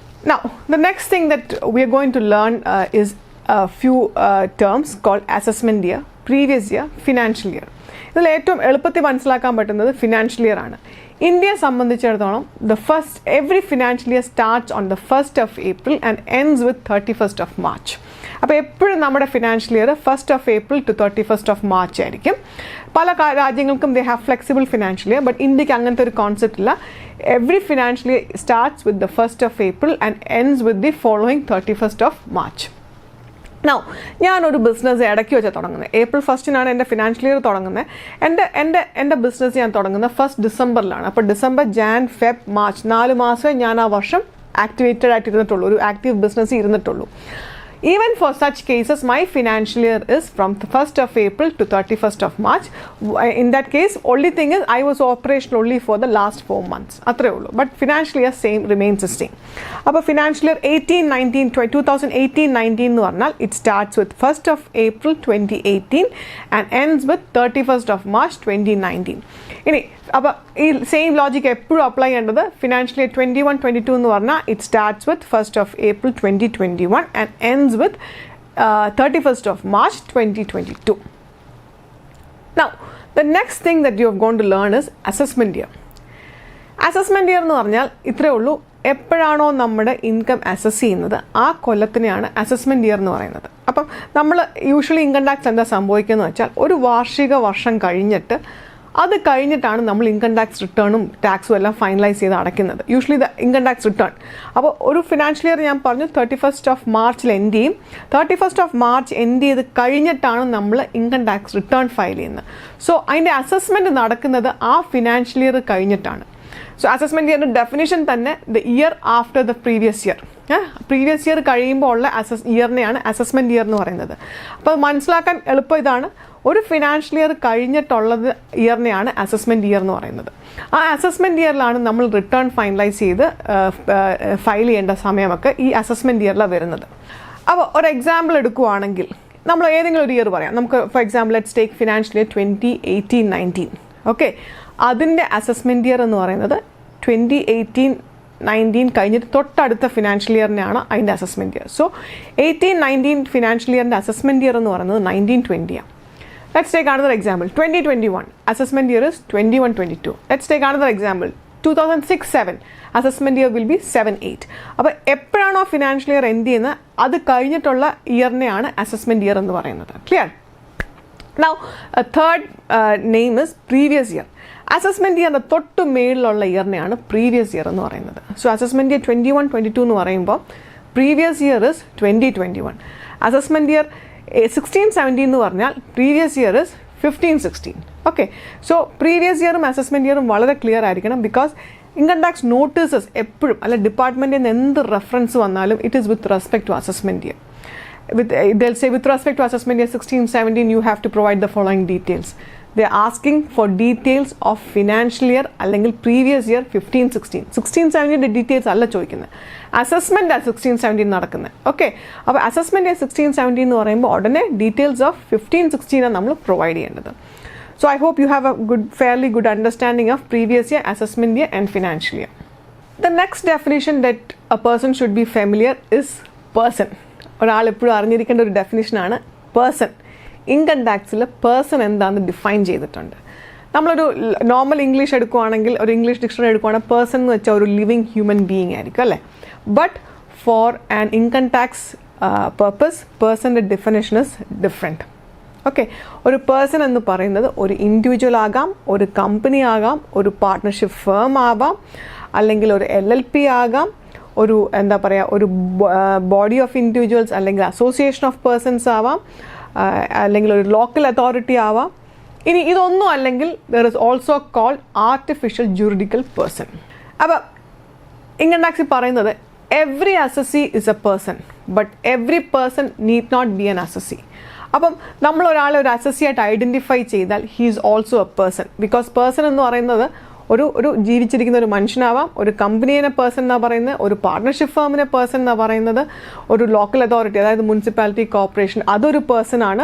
Now the next thing that we are going to learn is a few terms called assessment year, previous year, financial year. ഇതിൽ ഏറ്റവും എളുപ്പത്തിൽ മനസ്സിലാക്കാൻ പറ്റുന്നത് financial year ആണ്. ഇന്ത്യയെ സംബന്ധിച്ചിടത്തോളം every financial year starts on the 1st of April and ends with 31st of March. അപ്പോൾ എപ്പോഴും നമ്മുടെ financial year 1st of April to 31st of March ആയിരിക്കും. പല രാജ്യങ്ങൾക്കും they have flexible financial year, but ഇന്ത്യക്ക് അങ്ങനത്തെ ഒരു കോൺസെപ്റ്റ് ഇല്ല. Every financial year starts with the 1st of April and ends with the following 31st of March. Now ഞാനൊരു business ഇടയ്ക്ക് വെച്ചാൽ തുടങ്ങുന്നത്. April 1st എൻ്റെ ഫിനാൻഷ്യൽ ഇയർ തുടങ്ങുന്നത്. എൻ്റെ ബിസിനസ് ഞാൻ തുടങ്ങുന്നത് 1st Decemberലാണ്. അപ്പോൾ ഡിസംബർ, ജാൻ, ഫെബ്, മാർച്ച് 4 മാസമേ ഞാൻ ആ വർഷം ആക്ടിവേറ്റഡ് ആയിട്ടിരുന്നിട്ടുള്ളൂ, ഒരു ആക്റ്റീവ് ബിസിനസ് ഇരുന്നിട്ടുള്ളൂ. Even for such cases, my financial year is from the 1st of April to 31st of March. In that case, only thing is I was operational only for the last 4 months. അത്രേ ഉള്ളൂ. But financial year same remains the same. അപ്പോൾ financial year 2018-19 എന്ന് പറഞ്ഞാൽ it starts with 1st of April 2018 and ends with 31st of March 2019. ഇനി അപ്പോൾ ഈ same logic എപ്പോഴും apply ചെയ്യേണ്ടത് ഫിനാൻഷ്യൽ ഇയർ 21-22 എന്ന് പറഞ്ഞാൽ it starts with 1st of April 2021 and ends with 31st of March 2022. Now, the next thing that you have going to learn is assessment year. Assessment year എന്ന് പറഞ്ഞാൽ ഇത്രയേ ഉള്ളൂ. എപ്പോഴാണോ നമ്മുടെ ഇൻകം അസസ് ചെയ്യുന്നത് ആ കൊല്ലത്തിനെയാണ് അസസ്മെൻറ്റ് ഇയർ എന്ന് പറയുന്നത്. അപ്പം നമ്മൾ യൂഷ്വലി ഇൻകം ടാക്സ് എന്താ സംഭവിക്കുന്നത് വെച്ചാൽ ഒരു വാർഷിക വർഷം കഴിഞ്ഞിട്ട് അത് കഴിഞ്ഞിട്ടാണ് നമ്മൾ ഇൻകം ടാക്സ് റിട്ടേണും ടാക്സും എല്ലാം ഫൈനലൈസ് ചെയ്ത് അടയ്ക്കുന്നത്. Usually the income tax return അപ്പോൾ ഒരു ഫിനാൻഷ്യൽ ഇയർ ഞാൻ പറഞ്ഞു 31st March എൻഡ് ചെയ്യും. 31st March എൻഡ് ചെയ്ത് കഴിഞ്ഞിട്ടാണ് നമ്മൾ ഇൻകം ടാക്സ് റിട്ടേൺ ഫയൽ ചെയ്യുന്നത്. സോ അതിൻ്റെ അസസ്മെൻറ്റ് നടക്കുന്നത് ആ ഫിനാൻഷ്യൽ ഇയർ കഴിഞ്ഞിട്ടാണ്. സോ അസസ്മെൻറ്റ് ഇയറിൻ്റെ ഡെഫിനിഷൻ തന്നെ the year after the previous year. Previous year കഴിയുമ്പോൾ ഉള്ള ഇയറിനെയാണ് അസസ്മെൻറ്റ് ഇയർ എന്ന് പറയുന്നത്. അപ്പോൾ മനസ്സിലാക്കാൻ എളുപ്പം ഇതാണ്, ഒരു ഫിനാൻഷ്യൽ ഇയർ കഴിഞ്ഞിട്ടുള്ളത് ഇയറിനെയാണ് അസസ്മെൻറ്റ് ഇയർ എന്ന് പറയുന്നത്. ആ അസസ്മെൻറ്റ് ഇയറിലാണ് നമ്മൾ റിട്ടേൺ ഫൈനലൈസ് ചെയ്ത് ഫയൽ ചെയ്യേണ്ട സമയമൊക്കെ ഈ അസസ്മെൻറ്റ് ഇയറിലാണ് വരുന്നത്. അപ്പോൾ ഒരു എക്സാമ്പിൾ എടുക്കുകയാണെങ്കിൽ നമ്മൾ ഏതെങ്കിലും ഒരു ഇയർ പറയാം. നമുക്ക് for example let's take financial year 2018-19. Okay, അതിൻ്റെ അസസ്മെൻറ്റ് ഇയർ എന്ന് പറയുന്നത് 2018-19 കഴിഞ്ഞിട്ട് തൊട്ടടുത്ത ഫിനാൻഷ്യൽ ഇയറിനെയാണ് അതിൻ്റെ അസസ്മെൻറ്റ് ഇയർ. സോ 18-19 ഫിനാൻഷ്യൽ ഇയറിൻ്റെ അസസ്മെൻറ്റ് ഇയർ എന്ന് പറയുന്നത് 19-20 ആണ്. Let's take another example. 2021 assessment year is 21-22. Let's take another example. 2006-07 assessment year will be 7-8. അപ്പോൾ എപ്പോഴാണോ ഫിനാൻഷ്യൽ ഇയർ എൻഡ് ചെയ്യുന്നത് അത് കഴിഞ്ഞിട്ടുള്ള ഇയറിനെയാണ് അസസ്മെൻറ്റ് ഇയർ എന്ന് പറയുന്നത്. Clear? Now a third name is previous year. Assessment ഇയറിൻ്റെ തൊട്ട് മേളിലുള്ള ഇയറിനെയാണ് പ്രീവിയസ് ഇയർ എന്ന് പറയുന്നത്. സോ അസസ്മെൻറ്റ് ഇയർ 21-22 എന്ന് പറയുമ്പോൾ previous year is 2021. Assessment year 16-17 എന്ന് പറഞ്ഞാൽ previous year is 15-16. Okay, so previous ഇയറും അസസ്മെൻറ്റ് ഇയറും വളരെ ക്ലിയർ ആയിരിക്കണം. ബിക്കോസ് ഇൻകം ടാക്സ് നോട്ടീസസ് എപ്പോഴും അല്ല ഡിപ്പാർട്ട്മെൻറ്റിൽ നിന്ന് എന്ത് റെഫറൻസ് വന്നാലും it is with respect to assessment year. They'll say with respect to assessment year 16-17 you have to provide the following details. They're asking for details of financial year അല്ലെങ്കിൽ previous year 15-16. 16-17 details അല്ല ചോദിക്കുന്നത്, assessment ആ 16-17 നടക്കുന്നത്. Okay, അപ്പോൾ assessment year 16-17 എന്ന് പറയുമ്പോൾ ഉടനെ details of 15-16 നമ്മൾ പ്രൊവൈഡ് ചെയ്യേണ്ടത്. So I hope you have a fairly good understanding of previous year, assessment year and financial year. The next definition that a person should be familiar is person. ഒരാൾ എപ്പോഴും അറിഞ്ഞിരിക്കേണ്ട ഒരു ഡെഫിനിഷനാണ് person. Income ടാക്സിൽ person എന്താണെന്ന് define ചെയ്തിട്ടുണ്ട്. നമ്മളൊരു normal English എടുക്കുകയാണെങ്കിൽ, ഒരു English dictionary എടുക്കുകയാണെങ്കിൽ പേഴ്സൺ എന്ന് വെച്ചാൽ ഒരു ലിവിങ് ഹ്യൂമൻ ബീയിങ് ആയിരിക്കും അല്ലേ. But for an income tax purpose പേഴ്സൻ്റെ ഡെഫിനിഷൻ ഇസ് ഡിഫറെൻറ്റ്. ഓക്കെ, ഒരു പേഴ്സൺ എന്ന് പറയുന്നത് ഒരു ഇൻഡിവിജ്വൽ ആകാം, ഒരു കമ്പനി ആകാം, ഒരു പാർട്ട്ണർഷിപ്പ് ഫേം ആവാം, അല്ലെങ്കിൽ ഒരു LLP ആകാം, ഒരു എന്താ പറയുക ഒരു ബോഡി ഓഫ് ഇൻഡിവിജ്വൽസ് അല്ലെങ്കിൽ അസോസിയേഷൻ ഓഫ് പേഴ്സൺസ് ആവാം, അല്ലെങ്കിൽ ഒരു ലോക്കൽ അതോറിറ്റി ആവാം. ഇനി ഇതൊന്നും അല്ലെങ്കിൽ there is also called artificial juridical person. അപ്പോൾ ഇൻകം ടാക്സിൽ പറയുന്നത് every assessee is a person but every person need not be an assessee. അപ്പം നമ്മൾ ഒരാളെ ഒരു അസസിയായിട്ട് ഐഡൻറ്റിഫൈ ചെയ്താൽ he is also a person. Because person എന്ന് പറയുന്നത് ഒരു ജീവിച്ചിരിക്കുന്ന ഒരു മനുഷ്യനാവാം, ഒരു കമ്പനിയെ പേഴ്സൺ എന്നാണ് പറയുന്നത്, ഒരു പാർട്ട്ണർഷിപ്പ് ഫേമിനെ പേഴ്സൺ എന്നാണ് പറയുന്നത്, ഒരു ലോക്കൽ അതോറിറ്റി അതായത് മുനിസിപ്പാലിറ്റി കോർപ്പറേഷൻ അതൊരു പേഴ്സണാണ്,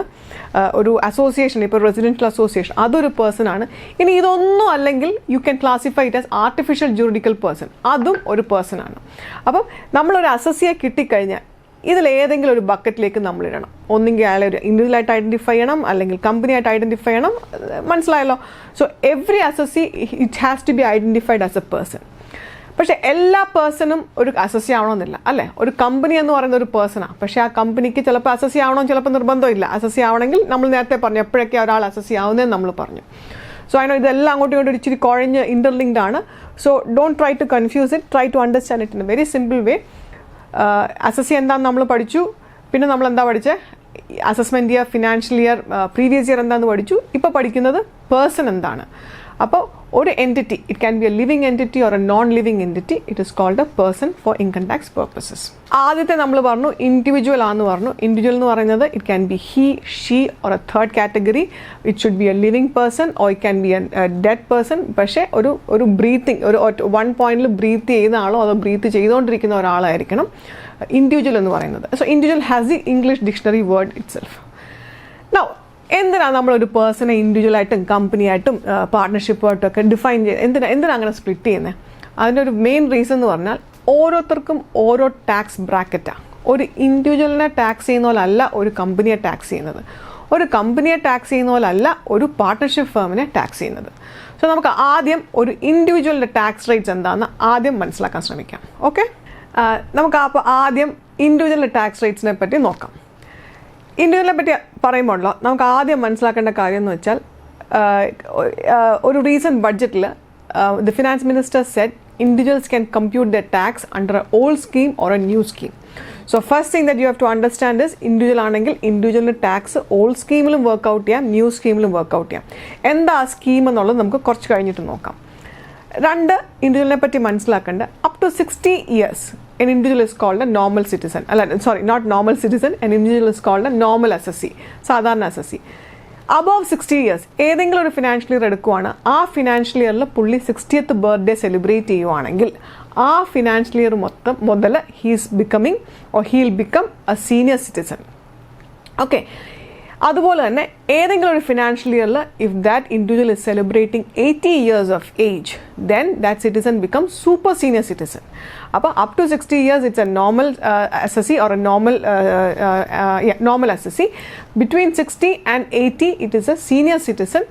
ഒരു അസോസിയേഷൻ ഇപ്പോൾ റെസിഡൻഷ്യൽ അസോസിയേഷൻ അതൊരു പേഴ്സണാണ്. ഇനി ഇതൊന്നും അല്ലെങ്കിൽ you can classify it as artificial juridical person, അതും ഒരു പേഴ്സണാണ്. അപ്പം നമ്മളൊരു അസസിയെ കിട്ടിക്കഴിഞ്ഞാൽ ഇതിലേതെങ്കിലും ഒരു ബക്കറ്റിലേക്ക് നമ്മളിടണം. ഒന്നെങ്കിൽ അയാളെ ഒരു ഇൻഡിവിജ്വലായിട്ട് ഐഡൻറ്റിഫൈ ചെയ്യണം, അല്ലെങ്കിൽ കമ്പനിയായിട്ട് ഐഡൻറ്റിഫൈ ചെയ്യണം. മനസ്സിലായല്ലോ? So every assessee it has to be identified as a person. പക്ഷേ എല്ലാ പേഴ്സണും ഒരു അസസി ആവണമെന്നില്ല അല്ലേ. ഒരു കമ്പനി എന്ന് പറയുന്ന ഒരു പേഴ്സണാണ്, പക്ഷേ ആ കമ്പനിക്ക് ചിലപ്പോൾ അസസി ആവണമെന്ന് ചിലപ്പോൾ നിർബന്ധമില്ല. അസസി ആവണമെങ്കിൽ നമ്മൾ നേരത്തെ പറഞ്ഞു എപ്പോഴൊക്കെ ഒരാൾ അസസി ആവുന്നതെന്ന് നമ്മൾ പറഞ്ഞു. സോ അതിനോ ഇതെല്ലാം അങ്ങോട്ടും ഇങ്ങോട്ടും ഇച്ചിരി കുഴഞ്ഞ് ഇൻ്റർലിങ്ക്ഡ് ആണ്. So don't try to confuse it, try to understand it in a very simple way. Assessee എന്താണെന്ന് നമ്മൾ പഠിച്ചു, പിന്നെ നമ്മൾ എന്താ പഠിച്ചത്, assessment year, financial year, previous year എന്താണെന്ന് പഠിച്ചു. ഇപ്പോൾ പഠിക്കുന്നത് പേഴ്സൺ എന്താണ്. അപ്പോൾ ഒരു entity, it can be a living entity or a non living entity, it is called a person for income tax purposes. ആദ്യത്തെ നമ്മൾ പറഞ്ഞു ഇൻഡിവിജ്വൽ ആണെന്ന് പറഞ്ഞു. ഇൻഡിവിജ്വൽ എന്ന് പറയുന്നത് it can B he, she or A third category. It should be a living person or it can be A dead person. പക്ഷേ ഒരു breathing, ഒരു വൺ പോയിന്റിൽ ബ്രീത്ത് ചെയ്യുന്ന ആളോ അതോ ബ്രീത്ത് ചെയ്തുകൊണ്ടിരിക്കുന്ന ഒരാളായിരിക്കണം ഇൻഡിവിജ്വൽ എന്ന് പറയുന്നത്. So individual has the English dictionary word it self. Now എന്തിനാണ് നമ്മളൊരു പേഴ്സണെ ഇൻഡിവിജ്വലായിട്ടും കമ്പനിയായിട്ടും പാർട്ട്ണർഷിപ്പായിട്ടും ഒക്കെ ഡിഫൈൻ ചെയ്ത് എന്തിനാണ് അങ്ങനെ സ്പ്ലിറ്റ് ചെയ്യുന്നത്? അതിൻ്റെ ഒരു മെയിൻ റീസൺ എന്ന് പറഞ്ഞാൽ ഓരോരുത്തർക്കും ഓരോ ടാക്സ് ബ്രാക്കറ്റാണ്. ഒരു ഇൻഡിവിജ്വലിനെ ടാക്സ് ചെയ്യുന്ന പോലല്ല ഒരു കമ്പനിയെ ടാക്സ് ചെയ്യുന്നത്, ഒരു കമ്പനിയെ ടാക്സ് ചെയ്യുന്ന പോലല്ല ഒരു പാർട്ട്ണർഷിപ്പ് ഫേമിനെ ടാക്സ് ചെയ്യുന്നത്. സോ നമുക്ക് ആദ്യം ഒരു ഇൻഡിവിജ്വലിൻ്റെ ടാക്സ് റേറ്റ്സ് എന്താണെന്ന് ആദ്യം മനസ്സിലാക്കാൻ ശ്രമിക്കാം. ഓക്കെ, നമുക്ക് അപ്പോൾ ആദ്യം ഇൻഡിവിജ്വലിൻ്റെ ടാക്സ് റേറ്റ്സിനെ പറ്റി നോക്കാം. ഇൻഡിവിജ്വലിനെ പറ്റി പറയുമ്പോഴല്ലോ നമുക്ക് ആദ്യം മനസ്സിലാക്കേണ്ട കാര്യം എന്ന് വെച്ചാൽ ഒരു റീസെൻറ്റ് ബഡ്ജറ്റിൽ the finance minister said individuals can compute their tax under an old scheme or a new scheme. So first thing that you have to understand is individual ആണെങ്കിൽ ഇൻഡിവിജ്വലിന് ടാക്സ് ഓൾഡ് സ്കീമിലും വർക്കൗട്ട് ചെയ്യാം, new സ്കീമിലും workout ചെയ്യാം. എന്താ ആ scheme എന്നുള്ളത് നമുക്ക് കുറച്ച് കഴിഞ്ഞിട്ട് നോക്കാം. രണ്ട്, ഇൻഡിവിജ്വലിനെ പറ്റി മനസ്സിലാക്കേണ്ട, up to 60 years an individual is called a normal citizen. Not normal citizen, an individual is called a normal assessee, സാധാരണ assessee. അബവ് 60 years ഏതെങ്കിലും ഒരു ഫിനാൻഷ്യൽ ഇയർ എടുക്കുവാണ്, ആ ഫിനാൻഷ്യൽ ഇയറിൽ പുള്ളി 60th ബർത്ത്ഡേ സെലിബ്രേറ്റ് ചെയ്യുവാണെങ്കിൽ ആ ഫിനാൻഷ്യൽ ഇയർ മുതൽ he'll become a senior citizen. Okay, അതുപോലെ തന്നെ ഏതെങ്കിലും ഒരു ഫിനാൻഷ്യൽ ഇയറിൽ if that individual is celebrating 80 years of age, then that citizen become super senior citizen. അപ്പോൾ up to 60 years it's a normal assessee or a normal assessee. Between 60 and 80 it is a senior citizen,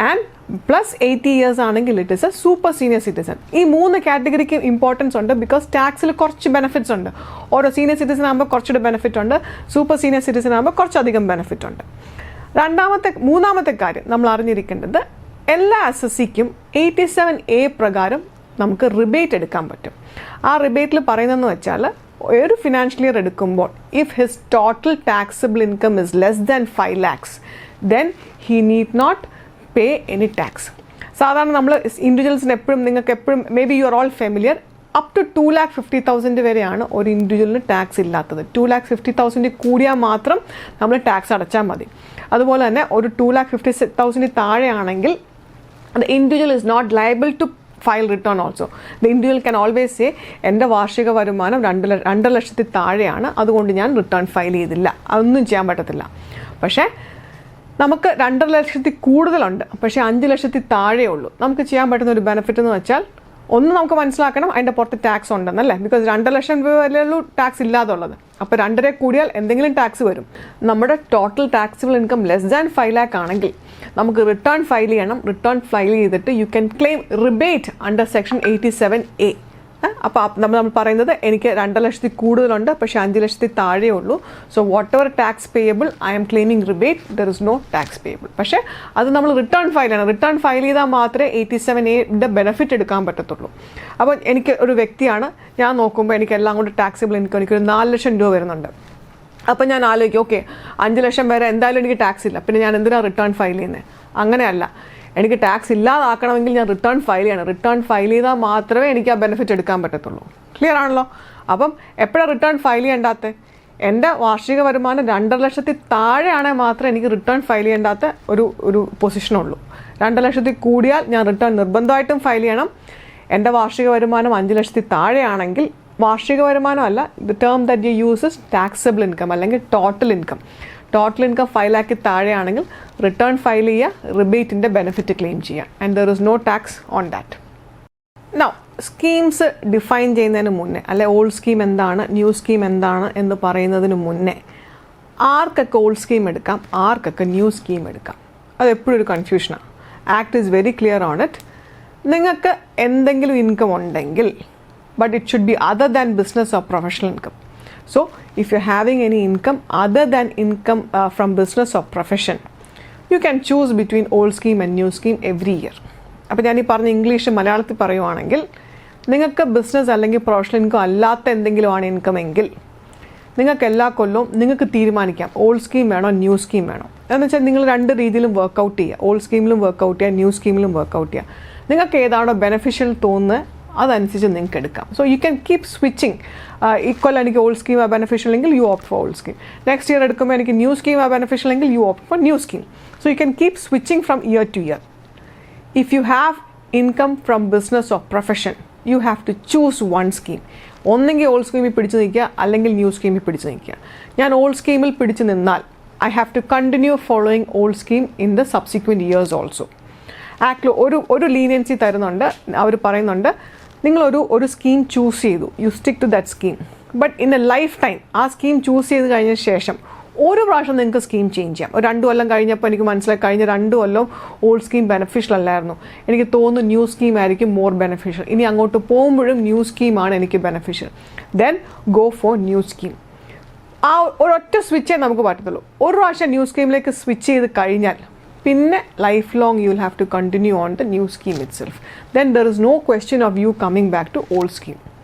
and plus 80 years ആണെങ്കിൽ it is A super senior citizen. ഈ മൂന്ന് കാറ്റഗറിക്ക് importance ഉണ്ട്, because ടാക്സിൽ കുറച്ച് benefits ഉണ്ട്. ഓരോ senior citizen ആകുമ്പോൾ കുറച്ചുകൂടി benefit ഉണ്ട്, സൂപ്പർ സീനിയർ സിറ്റിസൺ ആകുമ്പോൾ കുറച്ചധികം ബെനിഫിറ്റ് ഉണ്ട്. മൂന്നാമത്തെ കാര്യം നമ്മൾ അറിഞ്ഞിരിക്കേണ്ടത്, എല്ലാ അസസ്സിക്കും 87A പ്രകാരം നമുക്ക് റിബേറ്റ് എടുക്കാൻ പറ്റും. ആ റിബേറ്റിൽ പറയുന്നതെന്ന് വെച്ചാൽ, ഒരു ഫിനാൻഷ്യൽ ഇയർ എടുക്കുമ്പോൾ if his total taxable income is less than 5 lakhs, then he need not pay any tax. സാധാരണ നമ്മൾ ഇൻഡിവിജ്വൽസിന് നിങ്ങൾക്ക് എപ്പോഴും may be you are all familiar, up to 2,50,000 വരെയാണ് ഒരു ഇൻഡിവിജ്വലിന് ടാക്സ് ഇല്ലാത്തത്. 2,50,000 കൂടിയാൽ മാത്രം നമ്മൾ ടാക്സ് അടച്ചാൽ മതി. അതുപോലെ തന്നെ ഒരു 2,50,000 താഴെയാണെങ്കിൽ the individual is not liable to file return also. The individual can always say, എൻ്റെ വാർഷിക വരുമാനം 2 ലക്ഷത്തിൽ താഴെയാണ്, അതുകൊണ്ട് ഞാൻ റിട്ടേൺ ഫയൽ ചെയ്തില്ല. അതൊന്നും ചെയ്യാൻ പറ്റത്തില്ല. പക്ഷേ നമുക്ക് 2 ലക്ഷത്തിൽ കൂടുതലുണ്ട്, പക്ഷേ 5 ലക്ഷത്തിൽ താഴെ ഉള്ളൂ. നമുക്ക് ചെയ്യാൻ പറ്റുന്ന ഒരു ബെനിഫിറ്റ് എന്ന് വെച്ചാൽ, ഒന്ന് നമുക്ക് മനസ്സിലാക്കണം അതിൻ്റെ പുറത്ത് ടാക്സ് ഉണ്ടെന്നല്ലേ, ബിക്കോസ് 2 ലക്ഷം രൂപ വരെയുള്ളൂ ടാക്സ് ഇല്ലാതുള്ളത്. അപ്പോൾ 2.5 കൂടിയാൽ എന്തെങ്കിലും ടാക്സ് വരും. നമ്മുടെ total taxable income less than 5 lakh ആണെങ്കിൽ നമുക്ക് റിട്ടേൺ ഫയൽ ചെയ്യണം. റിട്ടേൺ ഫയൽ ചെയ്തിട്ട് U can claim rebate under section 87A. അപ്പോൾ നമ്മൾ പറയുന്നത് എനിക്ക് 2 ലക്ഷത്തിൽ കൂടുതലുണ്ട്, പക്ഷേ 5 ലക്ഷത്തിൽ താഴെ ഉള്ളൂ. So what ever tax payable I am claiming rebate, there is no tax payable. പക്ഷേ അത് നമ്മൾ റിട്ടേൺ ഫയൽ ചെയ്യണം. റിട്ടേൺ ഫയൽ ചെയ്താൽ മാത്രമേ 87A ബെനിഫിറ്റ് എടുക്കാൻ പറ്റത്തുള്ളൂ. അപ്പോൾ എനിക്ക് ഒരു വ്യക്തിയാണ്, ഞാൻ നോക്കുമ്പോൾ എനിക്ക് എല്ലാം കൊണ്ട് ടാക്സിബിൾ ഇൻകം എനിക്കൊരു 4 ലക്ഷം രൂപ വരുന്നുണ്ട്. അപ്പം ഞാൻ ആലോചിക്കും, ഓക്കെ 5 ലക്ഷം വരെ എന്തായാലും എനിക്ക് ടാക്സ് ഇല്ല, പിന്നെ ഞാൻ എന്തിനാണ് റിട്ടേൺ ഫയൽ ചെയ്യുന്നത്? അങ്ങനെയല്ല, എനിക്ക് ടാക്സ് ഇല്ലാതാക്കണമെങ്കിൽ ഞാൻ റിട്ടേൺ ഫയൽ ചെയ്യണം. റിട്ടേൺ ഫയൽ ചെയ്താൽ മാത്രമേ എനിക്ക് ആ ബെനിഫിറ്റ് എടുക്കാൻ പറ്റത്തുള്ളൂ. ക്ലിയർ ആണല്ലോ? അപ്പം എപ്പോഴാണ് റിട്ടേൺ ഫയൽ ചെയ്യേണ്ടാത്ത? എൻ്റെ വാർഷിക വരുമാനം 2 ലക്ഷത്തിൽ താഴെയാണെങ്കിൽ മാത്രമേ എനിക്ക് റിട്ടേൺ ഫയൽ ചെയ്യേണ്ടാത്ത ഒരു പൊസിഷനുള്ളൂ. 2 ലക്ഷത്തിൽ കൂടിയാൽ ഞാൻ റിട്ടേൺ നിർബന്ധമായിട്ടും ഫയൽ ചെയ്യണം. എൻ്റെ വാർഷിക വരുമാനം 5 ലക്ഷത്തിൽ താഴെയാണെങ്കിൽ, വാർഷിക വരുമാനമല്ല, the term that you use is taxable income അല്ലെങ്കിൽ total income. Total income 5 lakh താഴെയാണെങ്കിൽ റിട്ടേൺ ഫയൽ ചെയ്യുക, റിബേറ്റിൻ്റെ ബെനിഫിറ്റ് ക്ലെയിം ചെയ്യുക, and there is no tax on that. Now schemes define ചെയ്യുന്നതിന് മുന്നേ, അല്ലെ ഓൾഡ് സ്കീം എന്താണ് ന്യൂ സ്കീം എന്താണ് എന്ന് പറയുന്നതിന് മുന്നേ, ആർക്കൊക്കെ ഓൾഡ് സ്കീം എടുക്കാം, ആർക്കൊക്കെ ന്യൂ സ്കീം എടുക്കാം, അതെപ്പോഴും ഒരു കൺഫ്യൂഷനാണ്. Act is very clear on it. നിങ്ങൾക്ക് എന്തെങ്കിലും ഇൻകം ഉണ്ടെങ്കിൽ, but it should be other than business or professional income. So if you're having any income other than income from business or profession, you can choose between old scheme and new scheme every year. അപ്പോൾ ഞാൻ ഈ പറഞ്ഞ English മലയാളത്തിൽ പറയുവാണെങ്കിൽ, നിങ്ങൾക്ക് business അല്ലെങ്കിൽ professional income അല്ലാത്ത എന്തെങ്കിലുമാണ് income എങ്കിൽ നിങ്ങൾക്ക് എല്ലാ കൊല്ലവും നിങ്ങൾക്ക് തീരുമാനിക്കാം ഓൾഡ് സ്കീം വേണോ ന്യൂ സ്കീം വേണോ എന്ന് വെച്ചാൽ നിങ്ങൾ 2 രീതിയിലും വർക്കൗട്ട് ചെയ്യുക. ഓൾഡ് സ്കീമിലും വർക്കൗട്ട് ചെയ്യുക, ന്യൂ സ്കീമിലും വർക്കൗട്ട് ചെയ്യുക. നിങ്ങൾക്ക് ഏതാണോ ബെനിഫിഷ്യൽ തോന്നുന്നത് അതനുസരിച്ച് നിങ്ങൾക്ക് എടുക്കാം. So you can keep switching. ഈക്വൽ എനിക്ക് ഓൾഡ് സ്കീം ആ ബെനിഫിഷ്യൽ എങ്കിൽ you opt for old scheme. Next year എടുക്കുമ്പോൾ എനിക്ക് ന്യൂ സ്കീം ആ ബെനിഫിഷ്യൽ എങ്കിൽ you opt for new scheme. So you can keep switching from year to year. If you have income from business or profession, you have to choose one scheme. ഒന്നെങ്കിൽ old സ്കീമിൽ പിടിച്ച് നിൽക്കുക, അല്ലെങ്കിൽ new സ്കീമിൽ പിടിച്ച് നിൽക്കുക. ഞാൻ ഓൾഡ് സ്കീമിൽ പിടിച്ച് നിന്നാൽ I have to continue following old scheme in the subsequent years also. ആക്ടിൽ ഒരു ലീനിയൻസി തരുന്നുണ്ട്. അവർ പറയുന്നുണ്ട്, നിങ്ങളൊരു സ്കീം ചൂസ് ചെയ്തു, you stick to that scheme. But in a life time ആ സ്കീം ചൂസ് ചെയ്ത് കഴിഞ്ഞ ശേഷം ഒരു പ്രാവശ്യം നിങ്ങൾക്ക് സ്കീം ചേഞ്ച് ചെയ്യാം. ഒരു 2 കൊല്ലം കഴിഞ്ഞപ്പോൾ എനിക്ക് മനസ്സിലായി കഴിഞ്ഞ 2 കൊല്ലം ഓൾഡ് സ്കീം ബെനിഫിഷ്യൽ അല്ലായിരുന്നു, എനിക്ക് തോന്നുന്നു ന്യൂ സ്കീം ആയിരിക്കും മോർ ബെനിഫിഷ്യൽ, ഇനി അങ്ങോട്ട് പോകുമ്പോഴും ന്യൂ സ്കീമാണ് എനിക്ക് beneficial, then go for new scheme. ആ ഒരൊറ്റ സ്വിച്ചേ നമുക്ക് പറ്റത്തുള്ളൂ. ഒരു പ്രാവശ്യം ന്യൂ സ്കീമിലേക്ക് സ്വിച്ച് ചെയ്ത് കഴിഞ്ഞാൽ പിന്നെ life long you will have to continue on the new scheme itself. Then there is no question of you coming back to old scheme.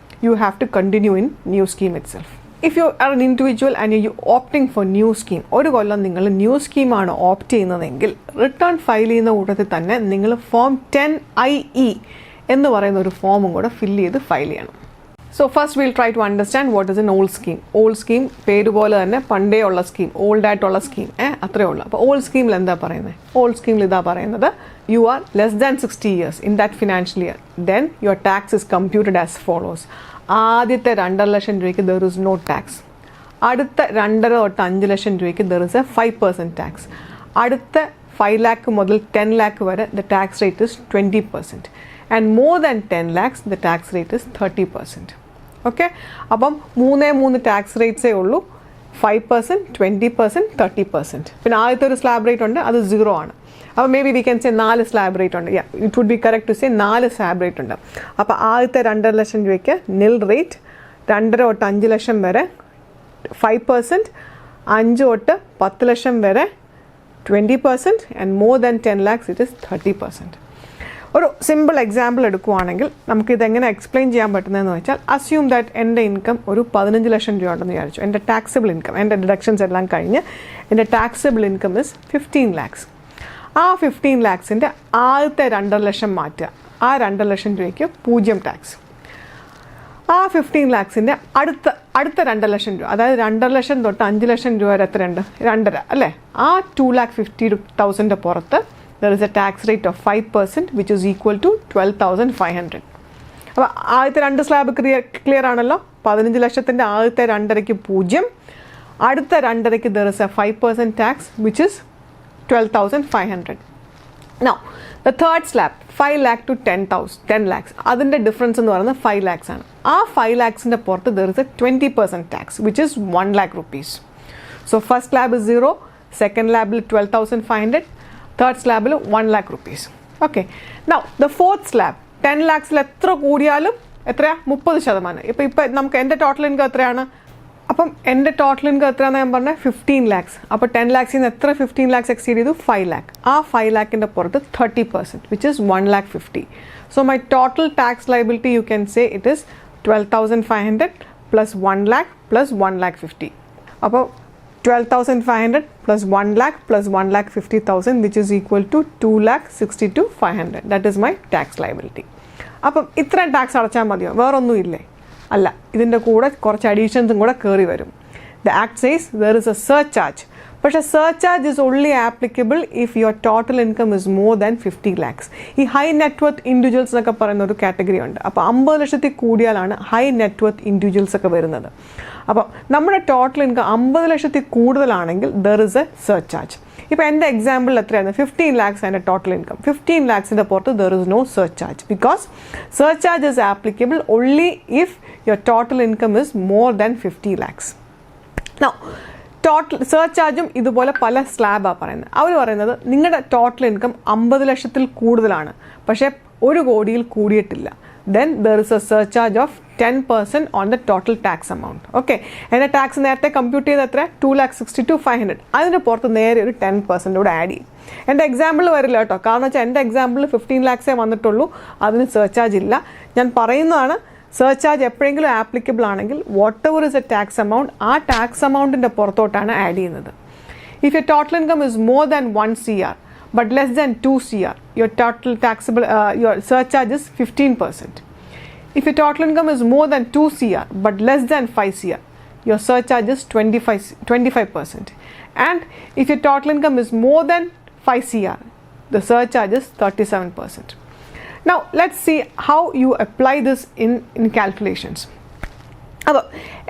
You have to continue in new scheme itself. If you are an individual and you opting for new scheme, ഒരു കൊല്ലം നിങ്ങൾ new സ്കീമാണ് opt ചെയ്യുന്നതെങ്കിൽ return file ചെയ്യുന്ന കൂട്ടത്തിൽ തന്നെ നിങ്ങൾ form 10IE എന്ന് പറയുന്ന ഒരു ഫോമും കൂടെ ഫില്ല് ചെയ്ത് ഫയൽ ചെയ്യണം. So first will try to understand what is an old scheme. Old scheme പേര് പോലെ തന്നെ പണ്ടേ ഉള്ള സ്കീം, ഓൾഡ് ആയിട്ടുള്ള സ്കീം, അത്രേ ഉള്ളൂ. അപ്പോൾ ഓൾഡ് സ്കീമിൽ എന്താ പറയുന്നത്? ഓൾഡ് സ്കീമിൽ ഇതാ പറയുന്നത്, you are less than 60 years in that financial year, then your tax is computed as follows. ആദ്യത്തെ 2.5 ലക്ഷം രൂപയ്ക്ക് there is no tax. അടുത്ത 2.5 തൊട്ട് 5 ലക്ഷം രൂപയ്ക്ക് there is a 5% tax. അടുത്ത 5 lakh മുതൽ 10 lakh വരെ the tax rate is 20%. And more than 10 lakhs the tax rate is 30%. Okay? അപ്പം 3 tax റേറ്റ്സേ ഉള്ളൂ. 5%, 20%, 30%. പിന്നെ ആദ്യത്തെ ഒരു സ്ലാബ് റേറ്റ് ഉണ്ട്, അത് 0 ആണ്. അപ്പോൾ may be we can say 4 slab rate ഉണ്ട്. It would be correct to say 4 slab rate ഉണ്ട്. അപ്പോൾ ആദ്യത്തെ 2.5 ലക്ഷം രൂപയ്ക്ക് നിൽ റേറ്റ്, 2.5 തൊട്ട് 5 ലക്ഷം വരെ 5%, 5 തൊട്ട് 10 ലക്ഷം വരെ 20%, and more than 10 lakhs it is 30%. ഒരു സിമ്പിൾ എക്സാമ്പിൾ എടുക്കുവാണെങ്കിൽ നമുക്കിതെങ്ങനെ എക്സ്പ്ലെയിൻ ചെയ്യാൻ പറ്റുന്നതെന്ന് വെച്ചാൽ, അസ്യൂം ദാറ്റ് എൻ്റെ ഇൻകം ഒരു 15 ലക്ഷം രൂപ ഉണ്ടെന്ന് വിചാരിച്ചു. എൻ്റെ ടാക്സിബിൾ ഇൻകം, എൻ്റെ ഡിഡക്ഷൻസ് എല്ലാം കഴിഞ്ഞ് എൻ്റെ ടാക്സിബിൾ ഇൻകം ഇസ് 15 lakhs. ആ 15 lakhsൻ്റെ ആദ്യത്തെ 2.5 ലക്ഷം മാറ്റുക. ആ 2.5 ലക്ഷം രൂപയ്ക്ക് 0 ടാക്സ്. ആ 15 lakhsൻ്റെ അടുത്ത 2.5 ലക്ഷം രൂപ, അതായത് 2.5 ലക്ഷം തൊട്ട് 5 ലക്ഷം രൂപ വരെ എത്രയുണ്ട്? 2.5 അല്ലേ? ആ 2,50,000 പുറത്ത് there is a tax rate of 5%, which is equal to 12,500. അപ്പോൾ ആദ്യത്തെ 2 സ്ലാബ് ക്ലിയർ ആണല്ലോ. 15 ലക്ഷത്തിൻ്റെ ആദ്യത്തെ 2.5ക്ക് 0, അടുത്ത 2.5ക്ക് there is a 5% tax, which is 12,500. Now the third slab, 5 lakh to 10 lakhs, അതിൻ്റെ ഡിഫറൻസ് എന്ന് പറയുന്നത് 5 lakhs ആണ്. ആ 5 lakhsൻ്റെ പുറത്ത് there is a 20% tax, which is 1 lakh rupees. So first slab is 0, second slab 12,500, third slab 1 lakh rupees. Okay, now the fourth slab, 10 lakhs എത്ര കൂടിയാലും എത്രയാ? 30%. ഇപ്പം നമുക്ക് എൻ്റെ ടോട്ടൽ ഇൻകം എത്രയാണ്? അപ്പം എൻ്റെ ടോട്ടൽ ഇൻകം എത്രയാണെന്ന് ഞാൻ പറഞ്ഞത് 15 lakhs. അപ്പോൾ 10 lakhs നിന്ന് എത്ര 15 lakhs എക്സീഡ് ചെയ്തു? 5 lakh. ആ 5 lakhൻ്റെ പുറത്ത് 30%, which is 1,50,000. So my total tax liability, you can say it is 12,500 plus 1 lakh plus 1,50,000. അപ്പോൾ 12,500 plus 1 lakh plus 1,50,000, which is equal to 2,62,500. That is my tax liability. അപ്പം ഇത്രയും tax അടച്ചാൽ മതിയോ? വേറൊന്നും ഇല്ലേ? അല്ല, ഇതിൻ്റെ കൂടെ കുറച്ച് അഡീഷൻസും കൂടെ കയറി വരും. The act says there is a surcharge. പക്ഷേ surcharge is only applicable if your total income is more than 50 lakhs. ഈ ഹൈ നെറ്റ്വർത്ത് ഇൻഡിവിജ്വൽസ് എന്നൊക്കെ പറയുന്ന ഒരു കാറ്റഗറി ഉണ്ട്. അപ്പോൾ 50 ലക്ഷത്തിൽ കൂടിയാലാണ് ഹൈ നെറ്റ്വർത്ത് ഇൻഡിവിജ്വൽസ് ഒക്കെ വരുന്നത്. അപ്പോൾ നമ്മുടെ ടോട്ടൽ ഇൻകം 50 ലക്ഷത്തിൽ കൂടുതലാണെങ്കിൽ ദർ ഇസ് എ സർചാർജ്. ഇപ്പോൾ എൻ്റെ എക്സാമ്പിളിൽ എത്രയായിരുന്നു? 15 lakhs എൻ്റെ ടോട്ടൽ ഇൻകം. 15 lakhsൻ്റെ പുറത്ത് there is no surcharge, because surcharge is applicable only if your total income is more than 50 lakhs. Now total സർചാർജും ഇതുപോലെ പല സ്ലാബാണ് പറയുന്നത്. അവർ പറയുന്നത് നിങ്ങളുടെ ടോട്ടൽ ഇൻകം 50 ലക്ഷത്തിൽ കൂടുതലാണ്, പക്ഷേ 1 കോടിയിൽ കൂടിയിട്ടില്ല, then there is a surcharge of 10% on the total tax amount. Okay, എൻ്റെ ടാക്സ് നേരത്തെ കമ്പ്യൂട്ട് ചെയ്ത് എത്ര? 2,62,500. അതിന് പുറത്ത് നേരെ ഒരു 10% കൂടെ ആഡ് ചെയ്യും. എൻ്റെ എക്സാമ്പിൾ വരില്ല കേട്ടോ, കാരണം വെച്ചാൽ എൻ്റെ എക്സാമ്പിളിൽ 15 lakhs വന്നിട്ടുള്ളൂ, അതിന് സർചാർജ് ഇല്ല. ഞാൻ പറയുന്നതാണ്, സർചാർജ് എപ്പോഴെങ്കിലും ആപ്ലിക്കബിൾ ആണെങ്കിൽ what ever is a tax amount, ആ ടാക്സ് എമൗണ്ടിൻ്റെ പുറത്തോട്ടാണ് ആഡ് ചെയ്യുന്നത്. If your total income is more than 1 CR but less than 2 CR, your total taxable your surcharge is 15%. If your total income is more than 2 CR but less than 5 CR, your surcharge is 25%. And if your total income is more than 5 CR, the surcharge is 37%. Now let's see how you apply this in calculations. അപ്പോൾ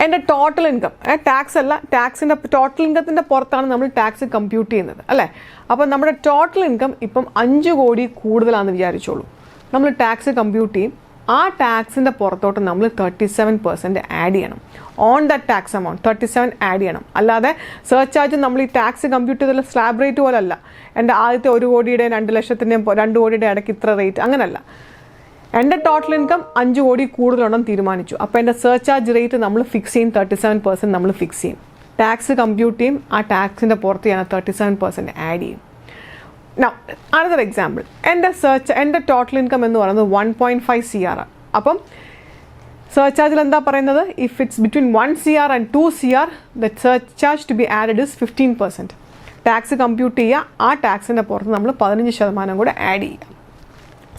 എൻ്റെ total income, tax അല്ല, ടാക്സിൻ്റെ total ഇൻകത്തിൻ്റെ പുറത്താണ് നമ്മൾ tax compute ചെയ്യുന്നത് അല്ലേ. അപ്പോൾ നമ്മുടെ total income ഇപ്പം 5 കോടി കൂടുതലാണെന്ന് വിചാരിച്ചോളൂ. നമ്മൾ ടാക്സ് കമ്പ്യൂട്ട് ചെയ്യും. ആ ടാക്സിൻ്റെ പുറത്തോട്ട് നമ്മൾ 37% ആഡ് ചെയ്യണം. On that tax amount 37 add ചെയ്യണം. അല്ലാതെ സർചാർജ് നമ്മൾ ഈ ടാക്സ് കമ്പ്യൂട്ട് ചെയ്തുള്ള സ്ലാബ് റേറ്റ് പോലല്ല, എൻ്റെ ആദ്യത്തെ 1 കോടിയുടെയും 2 ലക്ഷത്തിൻ്റെയും 2 കോടിയുടെ ഇടയ്ക്ക് ഇത്ര റേറ്റ്, അങ്ങനല്ല. എൻ്റെ ടോട്ടൽ ഇൻകം 5 കോടി കൂടുതലുണ്ടെന്ന് തീരുമാനിച്ചു. അപ്പോൾ എൻ്റെ സർചാർജ് റേറ്റ് നമ്മൾ ഫിക്സ് ചെയ്യും, 37% നമ്മൾ ഫിക്സ് ചെയ്യും. ടാക്സ് കമ്പ്യൂട്ട് ചെയ്യും, ആ ടാക്സിൻ്റെ പുറത്ത് ഞാൻ 37% ആഡ് ചെയ്യും. Now, another example. എൻ്റെ ടോട്ടൽ ഇൻകം എന്ന് പറയുന്നത് 1.5 CR. അപ്പം സർചാർജിൽ എന്താ പറയുന്നത്? If it's between 1 CR and 2 CR, the surcharge to be added is 15%. Tax compute ചെയ്യുക, ആ ടാക്സിൻ്റെ പുറത്ത് നമ്മൾ 15% കൂടെ ആഡ് ചെയ്യുക.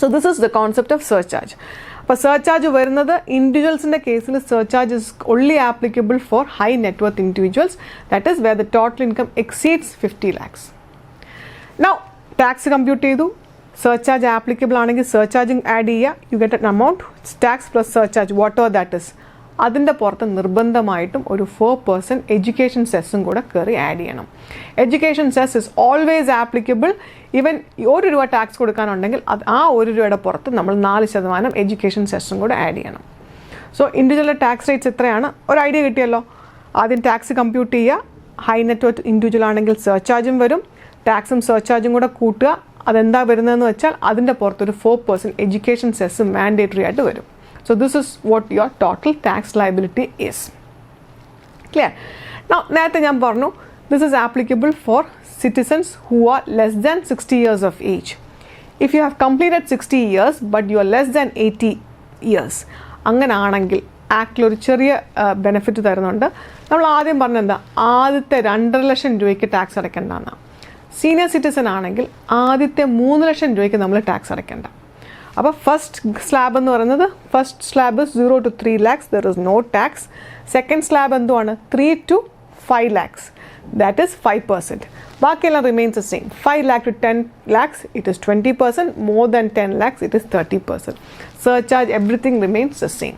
So this is the concept of surcharge. അപ്പോൾ സർചാർജ് വരുന്നത് ഇൻഡിവിജ്വൽസിൻ്റെ കേസിൽ surcharge is only applicable for high net worth individuals, that is where the total income exceeds 50 lakhs. Now tax compute ചെയ്തു, സർചാർജ് ആപ്ലിക്കബിൾ ആണെങ്കിൽ സർചാർജിങ് ആഡ് ചെയ്യുക, you get an amount, tax plus surcharge what ever that is. അതിൻ്റെ പുറത്ത് നിർബന്ധമായിട്ടും ഒരു 4% education സെസ്സും കൂടെ കയറി add ചെയ്യണം. Education cess is always applicable. Even ₹1 tax കൊടുക്കാനുണ്ടെങ്കിൽ ആ ₹1 പുറത്ത് നമ്മൾ 4% എഡ്യൂക്കേഷൻ സെസ്സും കൂടെ ആഡ് ചെയ്യണം. സോ ഇൻഡിവിജ്വൽ ടാക്സ് റേറ്റ്സ് എത്രയാണ് ഒരു ഐഡിയ കിട്ടിയല്ലോ. ആദ്യം ടാക്സ് കമ്പ്യൂട്ട് ചെയ്യുക, ഹൈ നെറ്റ്വർത്ത് ഇൻഡിവിജ്വൽ ആണെങ്കിൽ സർചാർജും വരും, ടാക്സും സർചാർജും കൂടെ കൂട്ടുക. അതെന്താ വരുന്നതെന്ന് വെച്ചാൽ അതിൻ്റെ പുറത്തൊരു 4% എഡ്യൂക്കേഷൻ സെസ്സും മാൻഡേറ്ററി ആയിട്ട് വരും. So this is what your total tax liability is. Clear? Now, നേരത്തെ ഞാൻ പറഞ്ഞു, this is applicable for citizens who are less than 60 years of age. If you have completed 60 years but you are less than 80 years, അങ്ങനെ ആണെങ്കിൽ ആക്ടിൽ ഒരു ചെറിയ benefit തരുന്നുണ്ട്. നമ്മൾ ആദ്യം പറഞ്ഞെന്താ, ആദ്യത്തെ 2.5 ലക്ഷം ടാക്സ് അടയ്ക്കേണ്ടെന്നാണ്. സീനിയർ സിറ്റിസൺ ആണെങ്കിൽ ആദ്യത്തെ 3 ലക്ഷം നമ്മൾ ടാക്സ് അടയ്ക്കേണ്ട. അപ്പോൾ ഫസ്റ്റ് സ്ലാബ് എന്ന് പറയുന്നത്, first slab 0 to 3 lakhs, there is no tax. Second slab എന്തുവാണ്? 3 to 5 lakhs, ദാറ്റ് ഈസ് 5%. ബാക്കിയെല്ലാം remains the same. 5 lakh to 10 lakhs, it is 20%. More than 10 lakhs, it is 30%. Surcharge everything remains the same.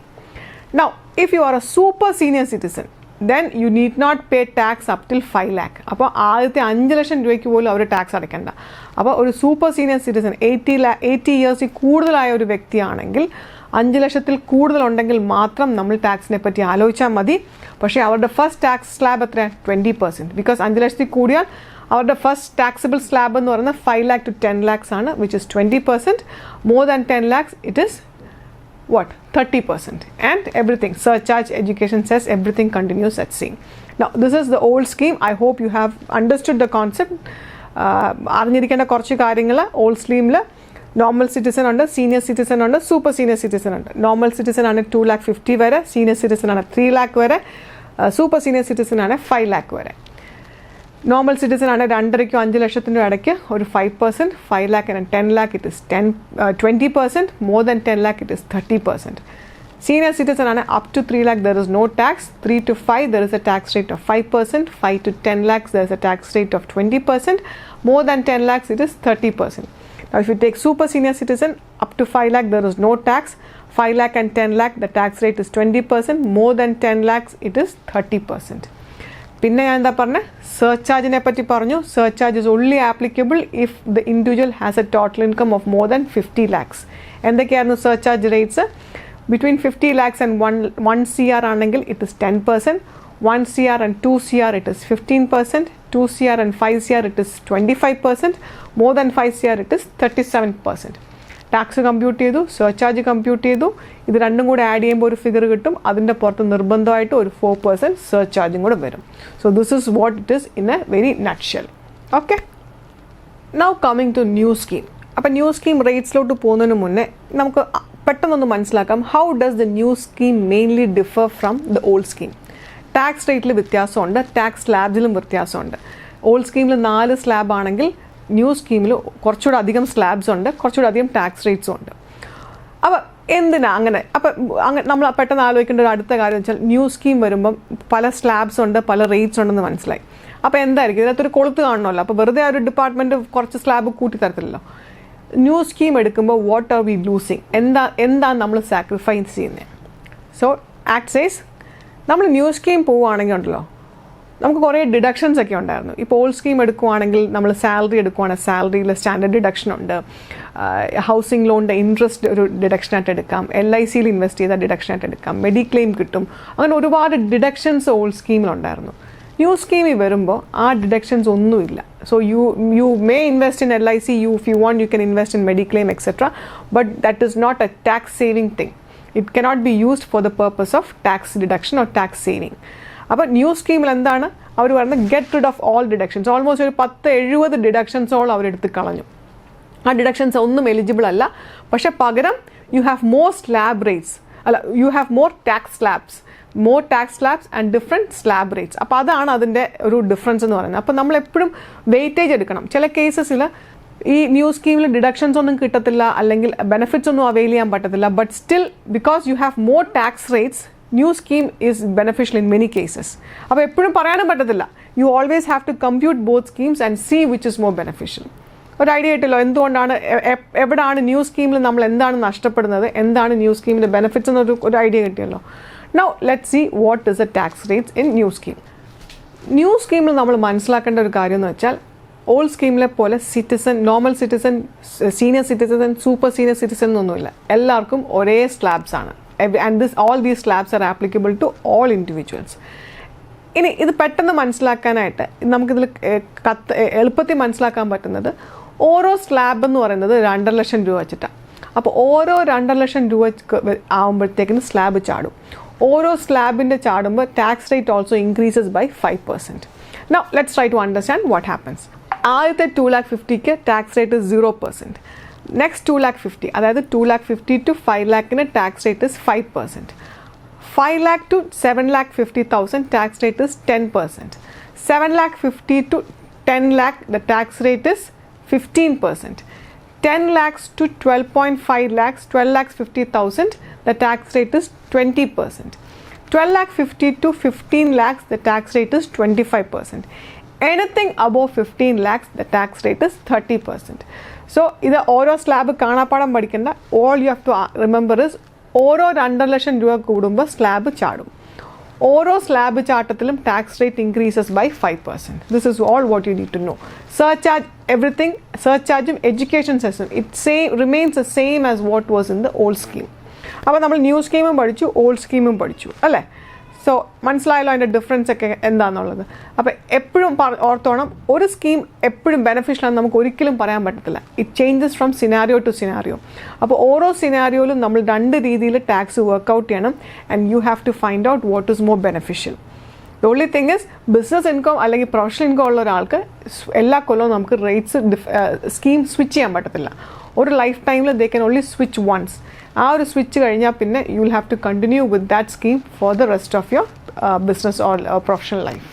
Now if you are a super senior citizen, then you need not pay tax up till 5 lakh. അപ്പോൾ ആദ്യത്തെ 5 ലക്ഷം പോലും അവർ tax അടയ്ക്കേണ്ട. അപ്പോൾ ഒരു super senior citizen 80 ഇയേഴ്സിൽ കൂടുതലായ ഒരു വ്യക്തിയാണെങ്കിൽ 5 ലക്ഷത്തിൽ കൂടുതലുണ്ടെങ്കിൽ മാത്രം നമ്മൾ ടാക്സിനെ പറ്റി ആലോചിച്ചാൽ മതി. പക്ഷേ അവരുടെ ഫസ്റ്റ് ടാക്സ് സ്ലാബ് എത്ര? 20%. ബിക്കോസ് 5 ലക്ഷത്തിൽ കൂടിയാൽ അവരുടെ ഫസ്റ്റ് ടാക്സിബിൾ സ്ലാബ് എന്ന് പറയുന്നത് 5 lakh to 10 lakhs ആണ്, which is 20%. More than 10 lakhs, it is what? 30%. And everything, surcharge, education cess, everything continues at same. Now this is the old scheme. I hope you have understood the concept. അറിഞ്ഞിരിക്കേണ്ട കുറച്ച് കാര്യങ്ങൾ old സ്കീമിൽ normal citizen ഉണ്ട്, senior citizen ഉണ്ട്, super senior citizen ഉണ്ട്. Normal citizen ആണ് 2,50,000 വരെ, senior citizen ആണ് 3 lakh വരെ, സൂപ്പർ സീനിയർ സിറ്റിസൺ ആണ് 5 lakh വരെ. നോർമൽ സിറ്റിസൺ ആണ് 2.5 5 ലക്ഷത്തിൻ്റെ ഇടയ്ക്ക് ഒരു 5%, 5 lakh and 10 lakh it is 20%, more than 10 lakh it is 30%. Senior citizen ആണ് up to 3 lakh there is no tax, 3 to 5 there is a tax rate of 5%, 5 to 10 lakhs there is a tax rate of 20%, more than 10 lakhs it is 30%. Now if you take super senior citizen up to 5 lakh there is no tax, 5 lakh and 10 lakh the tax rate is 20%, more than 10 lakhs it is 30%. പിന്നെ ഞാൻ എന്താ പറഞ്ഞത്, സർചാർജിനെ പറ്റി പറഞ്ഞു. Surcharge is only applicable if the individual has A total income of more than 50 lakhs. എന്തൊക്കെയായിരുന്നു surcharge rates? Between 50 lakhs and 1 CR ആണെങ്കിൽ it is 10%, 1 CR and 2 CR it is 15%, 2 CR and 5 CR it is 25%, more than 5 CR it is 37%. Tax compute ചെയ്തു, surcharge compute ചെയ്തു, ഇത് രണ്ടും കൂടെ add ചെയ്യുമ്പോൾ ഒരു figure കിട്ടും. അതിൻ്റെ പുറത്ത് നിർബന്ധമായിട്ട് ഒരു 4% സർചാർജും കൂടെ വരും. So this is what it is in a very nutshell. Okay, now coming to new scheme. അപ്പോൾ ന്യൂ സ്കീം റേറ്റ്സിലോട്ട് പോകുന്നതിന് മുന്നേ നമുക്ക് പെട്ടെന്നൊന്ന് മനസ്സിലാക്കാം, how does the new scheme mainly differ from the old scheme. Tax റേറ്റിൽ വ്യത്യാസമുണ്ട്, ടാക്സ് സ്ലാബ്സിലും വ്യത്യാസമുണ്ട്. ഓൾഡ് സ്കീമിൽ 4 സ്ലാബ് ആണെങ്കിൽ ന്യൂ സ്കീമിൽ കുറച്ചുകൂടെ അധികം സ്ലാബ്സ് ഉണ്ട്, കുറച്ചുകൂടെ അധികം ടാക്സ് റേറ്റ്സും ഉണ്ട്. അപ്പോൾ എന്തിനാ അങ്ങനെ? അപ്പം അങ്ങനെ നമ്മൾ പെട്ടെന്ന് ആലോചിക്കേണ്ട ഒരു അടുത്ത കാര്യം വെച്ചാൽ, ന്യൂ സ്കീം വരുമ്പം പല സ്ലാബ്സ് ഉണ്ട്, പല റേറ്റ്സ് ഉണ്ടെന്ന് മനസ്സിലായി. അപ്പോൾ എന്തായിരിക്കും ഇതിനകത്തൊരു കൊളുത്ത് കാണണമല്ലോ. അപ്പോൾ വെറുതെ ഒരു ഡിപ്പാർട്ട്മെൻറ്റ് കുറച്ച് സ്ലാബ് കൂട്ടി തരത്തില്ലല്ലോ. ന്യൂ സ്കീം എടുക്കുമ്പോൾ വാട്ട് ആർ വി ലൂസിങ്, എന്താണ് നമ്മൾ സാക്രിഫൈസ് ചെയ്യുന്നത്? സോ ആക്ട് സേസ് നമ്മൾ ന്യൂ സ്കീം പോവുകയാണെങ്കിൽ ഉണ്ടല്ലോ, നമുക്ക് കുറേ ഡിഡക്ഷൻസ് ഒക്കെ ഉണ്ടായിരുന്നു. ഇപ്പോൾ ഓൾഡ് സ്കീം എടുക്കുവാണെങ്കിൽ നമ്മൾ സാലറി എടുക്കുവാണെങ്കിൽ സാലറിയിൽ സ്റ്റാൻഡേർഡ് ഡിഡക്ഷൻ ഉണ്ട്, ഹൗസിംഗ് ലോണിൻ്റെ ഇൻട്രസ്റ്റ് ഒരു ഡിഡക്ഷനായിട്ട് എടുക്കാം, LICയിൽ ഇൻവെസ്റ്റ് ചെയ്താൽ ഡിഡക്ഷനായിട്ട് എടുക്കാം, മെഡിക്ലെയിം കിട്ടും, അങ്ങനെ ഒരുപാട് ഡിഡക്ഷൻസ് ഓൾഡ് സ്കീമിലുണ്ടായിരുന്നു. ന്യൂ സ്കീമിൽ വരുമ്പോൾ ആ ഡിഡക്ഷൻസ് ഒന്നുമില്ല. So you may invest in LIC, if you want you can invest in mediclaim etc, but that is not a tax saving thing. It cannot be used for the purpose of tax deduction or tax saving. അപ്പോൾ new സ്കീമിൽ എന്താണ്, അവർ പറയുന്നത് get rid of all deductions. Almost ഒരു 10-70 ഡിഡക്ഷൻസോളം അവരെടുത്ത് കളഞ്ഞു. ആ deductions ഒന്നും eligible അല്ല. പക്ഷെ പകരം you have more slab rates, അല്ല you have more tax slabs and different slab rates. അപ്പോൾ അതാണ് അതിൻ്റെ ഒരു ഡിഫറൻസ് എന്ന് പറയുന്നത്. അപ്പോൾ നമ്മൾ എപ്പോഴും വെയിറ്റേജ് എടുക്കണം. ചില കേസസിൽ ഈ ന്യൂ സ്കീമിൽ ഡിഡക്ഷൻസ് ഒന്നും കിട്ടത്തില്ല, അല്ലെങ്കിൽ ബെനിഫിറ്റ്സ് ഒന്നും അവെയിൽ ചെയ്യാൻ പറ്റത്തില്ല. But still because you have more tax rates, new scheme is beneficial in many cases. അപ്പോൾ എപ്പോഴും പറയാനും പറ്റത്തില്ല. You always have to compute both schemes and see which is more beneficial. ഒരു ഐഡിയ കിട്ടില്ലോ എന്തുകൊണ്ടാണ്, എവിടെയാണ് ന്യൂ സ്കീമിൽ നമ്മൾ എന്താണ് നഷ്ടപ്പെടുന്നത്, എന്താണ് ന്യൂ സ്കീമിൻ്റെ ബെനിഫിറ്റ്സ് എന്നൊരു ഐഡിയ കിട്ടിയല്ലോ. Now let see what is the tax rates in new scheme. New സ്കീമിൽ നമ്മൾ മനസ്സിലാക്കേണ്ട ഒരു കാര്യം എന്ന് വെച്ചാൽ ഓൾഡ് സ്കീമിലെ പോലെ citizen, normal citizen, senior citizen, super senior citizen എന്നൊന്നുമില്ല. എല്ലാവർക്കും ഒരേ സ്ലാബ്സ് ആണ്. And all these slabs are applicable to all individuals. ഇനി ഇത് പെട്ടെന്ന് മനസ്സിലാക്കാനായിട്ട് നമുക്കിതിൽ എളുപ്പത്തിൽ മനസ്സിലാക്കാൻ പറ്റുന്നത്, ഓരോ സ്ലാബ് എന്ന് പറയുന്നത് 2.5 ലക്ഷം രൂപ വെച്ചിട്ടാണ്. അപ്പോൾ ഓരോ 2.5 ലക്ഷം രൂപ ആകുമ്പോഴത്തേക്കിന് സ്ലാബ് ചാടും. ഓരോ സ്ലാബിൻ്റെ ചാടുമ്പോൾ tax rate also increases by 5%. Now let's try to understand what happens. ആദ്യത്തെ 2,50,000 ടാക്സ് റേറ്റ് 0%. നെക്സ്റ്റ് 2,50,000, അതായത് 2,50,000 to 5,00,000 tax rate is 5%. 5,00,000 to 7,50,000 tax rate is 10%. 7,50,000 to 10,00,000 the tax rate is 15%. 10 lakhs to 12.5 lakhs, 12,50,000 the tax rate is 20%. 12,50,000 to 15 lakhs the tax rate is 25%. Anything above 15 lakhs the tax rate is 30%. So ഇത് ഓരോ slab കാണാപ്പാടം പഠിക്കേണ്ട. all you have to remember is ഓരോ 2.5 ലക്ഷം രൂപ കൂടുമ്പോൾ slab ചാടും. ഓരോ slab ചാട്ടത്തിലും tax rate increases by 5%. This is all what you need to know. Surcharge everything, സർചാർജും എഡ്യൂക്കേഷൻ സെസ്സും it remains the same as what was in the old scheme. അപ്പോൾ നമ്മൾ ന്യൂ സ്കീമും പഠിച്ചു, ഓൾഡ് സ്കീമും പഠിച്ചു അല്ലേ. സോ മനസ്സിലായല്ലോ അതിൻ്റെ ഡിഫറൻസ് ഒക്കെ എന്താണെന്നുള്ളത്. അപ്പോൾ എപ്പോഴും ഓർത്തോണം, ഒരു സ്കീം എപ്പോഴും ബെനിഫിഷ്യൽ ആണെന്ന് നമുക്ക് ഒരിക്കലും പറയാൻ പറ്റത്തില്ല. It changes from scenario to scenario. അപ്പോൾ ഓരോ സിനാരിയോയിലും നമ്മൾ 2 രീതിയിൽ ടാക്സ് വർക്കൗട്ട് ചെയ്യണം. And you have to find out what is more beneficial. The only thing is business income അല്ലെങ്കിൽ പ്രൊഫഷണൽ ഇൻകം ഉള്ള ഒരാൾക്ക് എല്ലാ കൊല്ലവും നമുക്ക് റേറ്റ്സ് സ്കീം സ്വിച്ച് ചെയ്യാൻ പറ്റത്തില്ല. ഒരു ലൈഫ് ടൈമിൽ they can only switch once. ആ ഒരു സ്വിച്ച് കഴിഞ്ഞാൽ പിന്നെ you will have to continue with that scheme for the rest of your business or professional life.